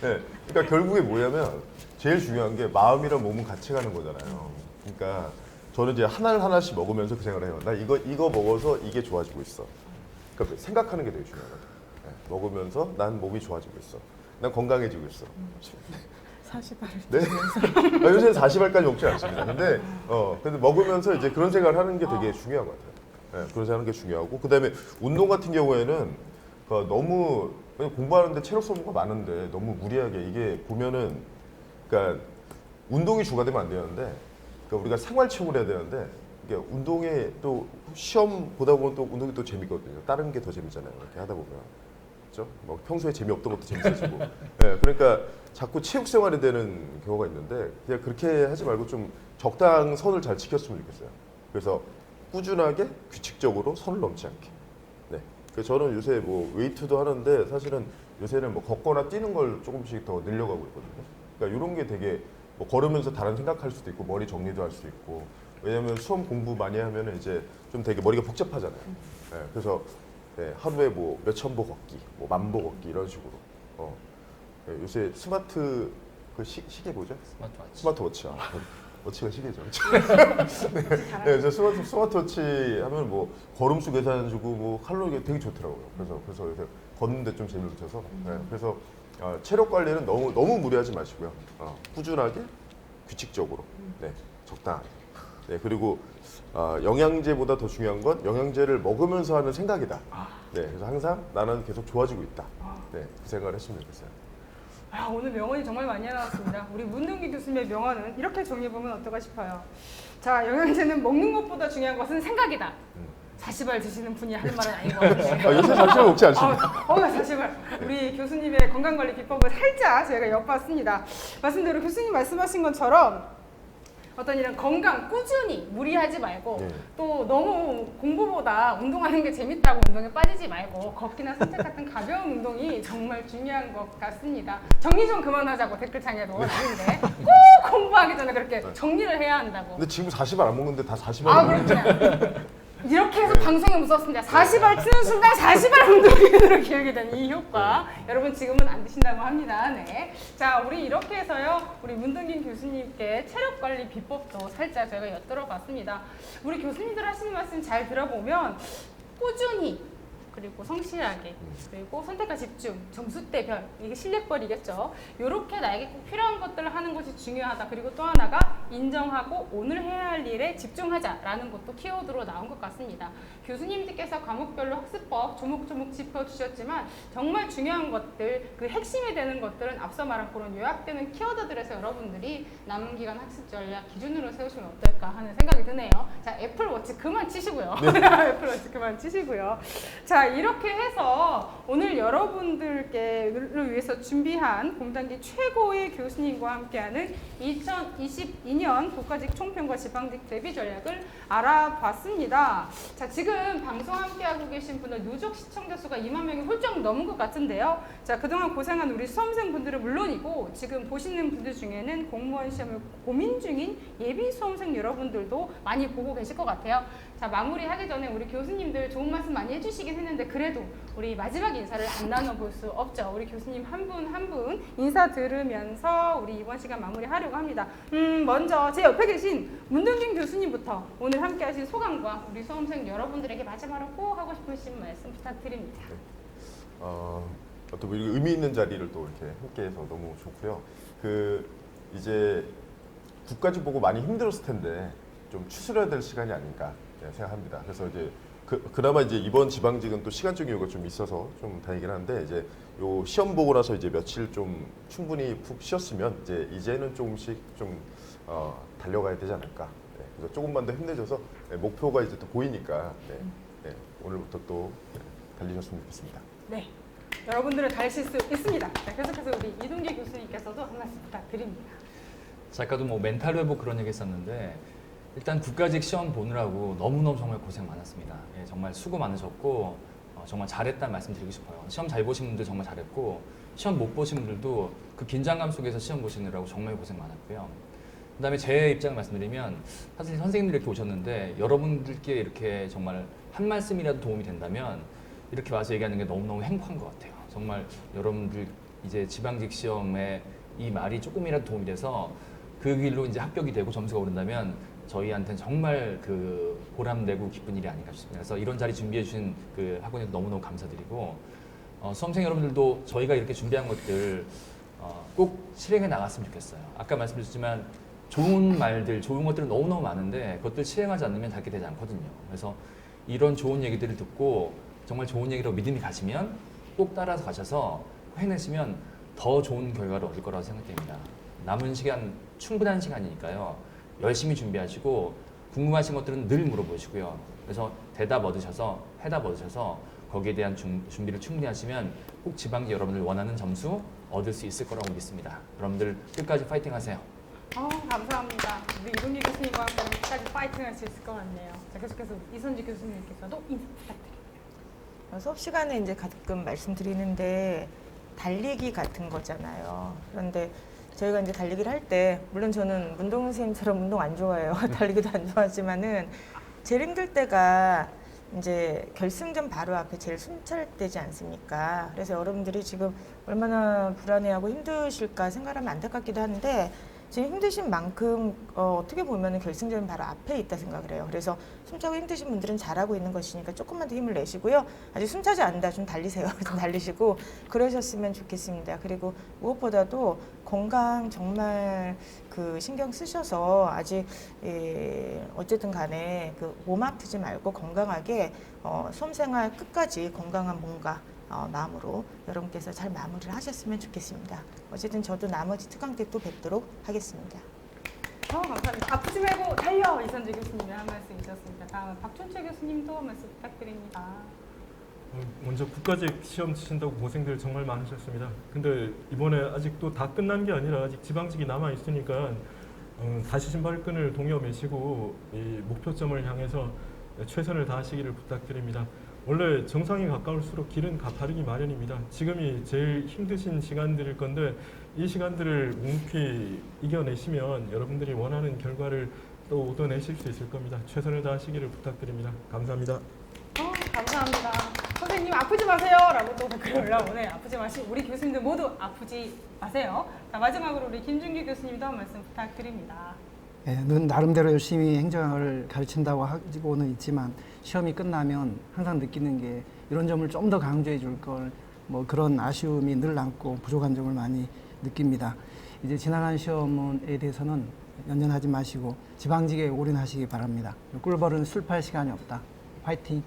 네, 그러니까 결국에 뭐냐면 제일 중요한 게 마음이랑 몸은 같이 가는 거잖아요. 그러니까 저는 이제 하나씩 먹으면서 그 생각을 해요. 나 이거 먹어서 이게 좋아지고 있어. 그러니까 생각하는 게 되게 중요하거든요. 네, 먹으면서 난 몸이 좋아지고 있어. 난 건강해지고 있어. 40알. 네. 요새는 40알까지 먹지 않습니다. 근데 먹으면서 이제 그런 생각을 하는 게 되게 중요한 것 같아요. 네, 그런 생각을 하는 게 중요하고 그다음에 운동 같은 경우에는 너무 공부하는데 체력 소모가 많은데 너무 무리하게 이게 보면은 그러니까 운동이 주가 되면 안 되는데 그러니까 우리가 생활체육을 해야 되는데 이게 운동에 또 시험 보다 보면 또 운동이 또 재밌거든요. 다른 게 더 재밌잖아요. 이렇게 하다 보면. 그렇죠? 뭐 평소에 재미없던 것도 재밌어지고. 네, 그러니까 자꾸 체육 생활이 되는 경우가 있는데 그냥 그렇게 하지 말고 좀 적당 선을 잘 지켰으면 좋겠어요. 그래서 꾸준하게 규칙적으로 선을 넘지 않게. 네. 그래서 저는 요새 뭐 웨이트도 하는데 사실은 요새는 뭐 걷거나 뛰는 걸 조금씩 더 늘려가고 있거든요. 그러니까 이런 게 되게 뭐 걸으면서 다른 생각할 수도 있고 머리 정리도 할 수 있고 왜냐하면 수험 공부 많이 하면은 이제 좀 되게 머리가 복잡하잖아요. 네, 그래서 네, 하루에 뭐 몇천 보 걷기, 뭐 만 보 걷기 이런 식으로. 네, 요새 스마트 그 시계 뭐죠? 스마트워치. 스마트워치. 워치가 시계죠. 네, 그래서 스마트워치 하면 뭐 걸음수 계산해주고 뭐 칼로리 되게 좋더라고요. 그래서 요새 걷는데 좀 재미를 붙여서. 네, 그래서 체력 관리는 너무 무리하지 마시고요. 꾸준하게, 규칙적으로, 네, 적당하게. 네, 그리고 영양제보다 더 중요한 건 영양제를 먹으면서 하는 생각이다. 네, 그래서 항상 나는 계속 좋아지고 있다. 네, 그 생각을 했으면 좋겠어요. 오늘 명언이 정말 많이 나왔습니다. 우리 문동기 교수님의 명언은 이렇게 정리해보면 어떨까 싶어요. 자, 영양제는 먹는 것보다 중요한 것은 생각이다. 사시발 드시는 분이 하는 말은 아니거든요. 요새 사실 먹지 않습니다. 사시발. 우리 교수님의 건강관리 비법을 살짝 저희가 엿봤습니다. 말씀대로 교수님 말씀하신 것처럼 어떤 이런 건강 꾸준히 무리하지 말고 네. 또 너무 공부보다 운동하는 게 재밌다고 운동에 빠지지 말고 걷기나 산책 같은 가벼운 운동이 정말 중요한 것 같습니다. 정리 좀 그만하자고 댓글창에도 나는데 꼭 공부하기 전에 그렇게 정리를 해야 한다고. 근데 지금 40알 안 먹는데 다 40알 그렇구나. 이렇게 해서 방송에 무섭습니다. 40알 트는 순간 40알 운동으로 기억이 되는 이 효과. 여러분 지금은 안 드신다고 합니다. 네. 자, 우리 이렇게 해서요. 우리 문동긴 교수님께 체력 관리 비법도 살짝 저희가 엿들어봤습니다. 우리 교수님들 하시는 말씀 잘 들어보면 꾸준히 그리고 성실하게 그리고 선택과 집중, 점수대별 이게 실력벌이겠죠. 이렇게 나에게 꼭 필요한 것들을 하는 것이 중요하다. 그리고 또 하나가 인정하고 오늘 해야 할 일에 집중하자라는 것도 키워드로 나온 것 같습니다. 교수님들께서 과목별로 학습법 조목조목 짚어주셨지만 정말 중요한 것들, 그 핵심이 되는 것들은 앞서 말한 그런 요약되는 키워드들에서 여러분들이 남은 기간 학습 전략 기준으로 세우시면 어떨까 하는 생각이 드네요. 자, 애플워치 그만 치시고요. 애플워치 그만 치시고요. 자, 이렇게 해서 오늘 여러분들께를 위해서 준비한 곰단기 최고의 교수님과 함께하는 2022년 국가직 총평과 지방직 대비 전략을 알아봤습니다. 자, 지금 방송 함께하고 계신 분들 누적 시청자 수가 2만 명이 훌쩍 넘은 것 같은데요. 자, 그동안 고생한 우리 수험생분들은 물론이고 지금 보시는 분들 중에는 공무원 시험을 고민 중인 예비 수험생 여러분들도 많이 보고 계실 것 같아요. 자, 마무리하기 전에 우리 교수님들 좋은 말씀 많이 해주시긴 했는데 그래도 우리 마지막 인사를 안 나눠볼 수 없죠. 우리 교수님 한 분 한 분 인사 들으면서 우리 이번 시간 마무리하려고 합니다. 먼저 제 옆에 계신 문동균 교수님부터 오늘 함께 하신 소감과 우리 수험생 여러분들에게 마지막으로 꼭 하고 싶으신 말씀 부탁드립니다. 어떤 의미 있는 자리를 또 이렇게 함께해서 너무 좋고요. 이제 국가직 보고 많이 힘들었을 텐데 좀 추스려야 될 시간이 아닌가 생각합니다. 그래서 이제 그나마 이제 이번 지방직은 또 시간적 여유가 좀 있어서 좀 다행이긴 한데 이제 요 시험 보고 나서 이제 며칠 좀 충분히 푹 쉬었으면 이제는 조금씩 좀 달려가야 되지 않을까. 네, 그래서 조금만 더 힘내줘서 목표가 이제 또 보이니까 오늘부터 또 달리셨으면 좋겠습니다. 네, 여러분들은 달리실 수 있습니다. 자, 계속해서 우리 이동기 교수님께서도 한 말씀 부탁드립니다. 자, 아까도 뭐 멘탈 회복 그런 얘기 했었는데 일단 국가직 시험 보느라고 너무너무 정말 고생 많았습니다. 예, 정말 수고 많으셨고 정말 잘했다는 말씀 드리고 싶어요. 시험 잘 보신 분들 정말 잘했고 시험 못 보신 분들도 그 긴장감 속에서 시험 보시느라고 정말 고생 많았고요. 그 다음에 제 입장을 말씀드리면 사실 선생님들이 이렇게 오셨는데 여러분들께 이렇게 정말 한 말씀이라도 도움이 된다면 이렇게 와서 얘기하는 게 너무너무 행복한 것 같아요. 정말 여러분들 이제 지방직 시험에 이 말이 조금이라도 도움이 돼서 그 길로 이제 합격이 되고 점수가 오른다면 저희한테는 정말 그 보람되고 기쁜 일이 아닌가 싶습니다. 그래서 이런 자리 준비해 주신 그 학원에 너무너무 감사드리고 수험생 여러분들도 저희가 이렇게 준비한 것들 꼭 실행해 나갔으면 좋겠어요. 아까 말씀드렸지만 좋은 말들, 좋은 것들은 너무너무 많은데 그것들 실행하지 않으면 닿게 되지 않거든요. 그래서 이런 좋은 얘기들을 듣고 정말 좋은 얘기로 믿음이 가시면 꼭 따라서 가셔서 해내시면 더 좋은 결과를 얻을 거라고 생각됩니다. 남은 시간 충분한 시간이니까요. 열심히 준비하시고 궁금하신 것들은 늘 물어보시고요. 그래서 대답 얻으셔서 해답 얻으셔서 거기에 대한 준비를 충분히 하시면 꼭 지방직 여러분들 원하는 점수 얻을 수 있을 거라고 믿습니다. 여러분들 끝까지 파이팅 하세요. 감사합니다. 우리 이동기 교수님과 함께 끝까지 파이팅 할 수 있을 것 같네요. 자, 계속해서 이선지 교수님께서도 인사 부탁드립니다. 수업 시간에 이제 가끔 말씀드리는데 달리기 같은 거잖아요. 그런데 저희가 이제 달리기를 할 때 물론 저는 문동 선생님처럼 운동 안 좋아해요. 달리기도 안 좋아하지만은 제일 힘들 때가 이제 결승전 바로 앞에 제일 숨찰 때지 않습니까? 그래서 여러분들이 지금 얼마나 불안해하고 힘드실까 생각하면 안타깝기도 한데 지금 힘드신 만큼 어떻게 보면 결승전 바로 앞에 있다 생각을 해요. 그래서 숨차고 힘드신 분들은 잘하고 있는 것이니까 조금만 더 힘을 내시고요. 아직 숨차지 않는다 좀 달리세요. 좀 달리시고 그러셨으면 좋겠습니다. 그리고 무엇보다도 건강 정말 그 신경 쓰셔서 아직 어쨌든 간에 그 몸 아프지 말고 건강하게 수험생활 끝까지 건강한 몸과 마음으로 여러분께서 잘 마무리를 하셨으면 좋겠습니다. 어쨌든 저도 나머지 특강 때 또 뵙도록 하겠습니다. 감사합니다. 아프지 말고 달려! 이선지 교수님이 한 말씀 있었습니다. 다음은 박춘채 교수님도 한 말씀 부탁드립니다. 먼저 국가직 시험 치신다고 고생들 정말 많으셨습니다. 근데 이번에 아직도 다 끝난 게 아니라 아직 지방직이 남아 있으니까 다시 신발끈을 동여 매시고 이 목표점을 향해서 최선을 다하시기를 부탁드립니다. 원래 정상이 가까울수록 길은 가파르기 마련입니다. 지금이 제일 힘드신 시간들일 건데 이 시간들을 묵묵히 이겨내시면 여러분들이 원하는 결과를 또 얻어내실 수 있을 겁니다. 최선을 다하시기를 부탁드립니다. 감사합니다. 감사합니다. 선생님 아프지 마세요 라고 또 댓글 올라오네. 아프지 마시고 우리 교수님들 모두 아프지 마세요. 자, 마지막으로 우리 김준규 교수님도 한 말씀 부탁드립니다. 나름대로 열심히 행정학을 가르친다고 하고는 있지만 시험이 끝나면 항상 느끼는 게 이런 점을 좀 더 강조해 줄 걸 뭐 그런 아쉬움이 늘 남고 부족한 점을 많이 느낍니다. 이제 지나간 시험에 대해서는 연연하지 마시고 지방직에 올인하시기 바랍니다. 꿀벌은 술팔 시간이 없다. 화이팅!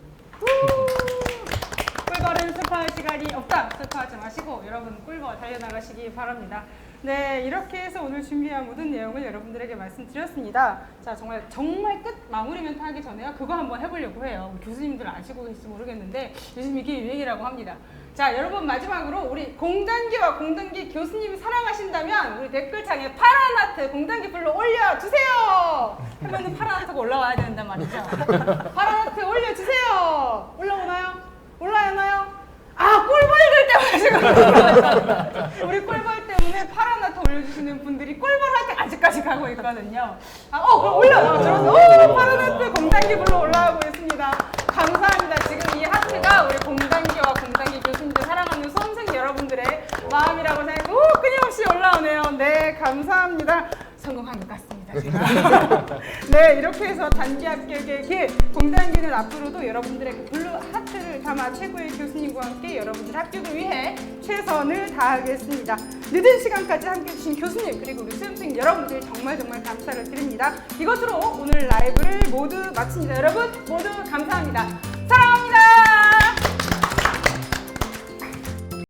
꿀벌은 슬퍼할 시간이 없다. 슬퍼하지 마시고 여러분 꿀벌 달려나가시기 바랍니다. 네, 이렇게 해서 오늘 준비한 모든 내용을 여러분들에게 말씀드렸습니다. 자, 정말 끝 마무리 멘트 하기 전에요. 그거 한번 해보려고 해요. 우리 교수님들 아시고 계실지 모르겠는데 요즘 이게 유행이라고 합니다. 자, 여러분 마지막으로 우리 공단기와 공단기 교수님이 사랑하신다면 우리 댓글창에 파란 하트 공단기 불러 올려주세요. 하면은 파란 하트가 올라와야 된단 말이죠. 파란 하트 올려주세요. 올라오나요? 올라오나요? 꿀벌들 때문에 지금 우리 꿀벌 때문에 파란 하트 올려주시는 분들이 꿀벌 하트 아직까지 가고 있거든요. 그럼 올라요. 파란 하트 공단기 불러 올라오고 있습니다. 감사합니다. 지금 이 하트가 우리 공단기와 공단기 교수님들 사랑하는 수험생 여러분들의 마음이라고 생각하고 끊임없이 올라오네요. 네, 감사합니다. 성공한 것 같습니다. 네, 이렇게 해서 단기 합격의 길 공단기는 앞으로도 여러분들의 블루 하트를 담아 최고의 교수님과 함께 여러분들 합격을 위해 최선을 다하겠습니다. 늦은 시간까지 함께 해주신 교수님 그리고 우리 수험생 여러분들 정말 감사를 드립니다. 이것으로 오늘 라이브를 모두 마칩니다. 여러분 모두 감사합니다.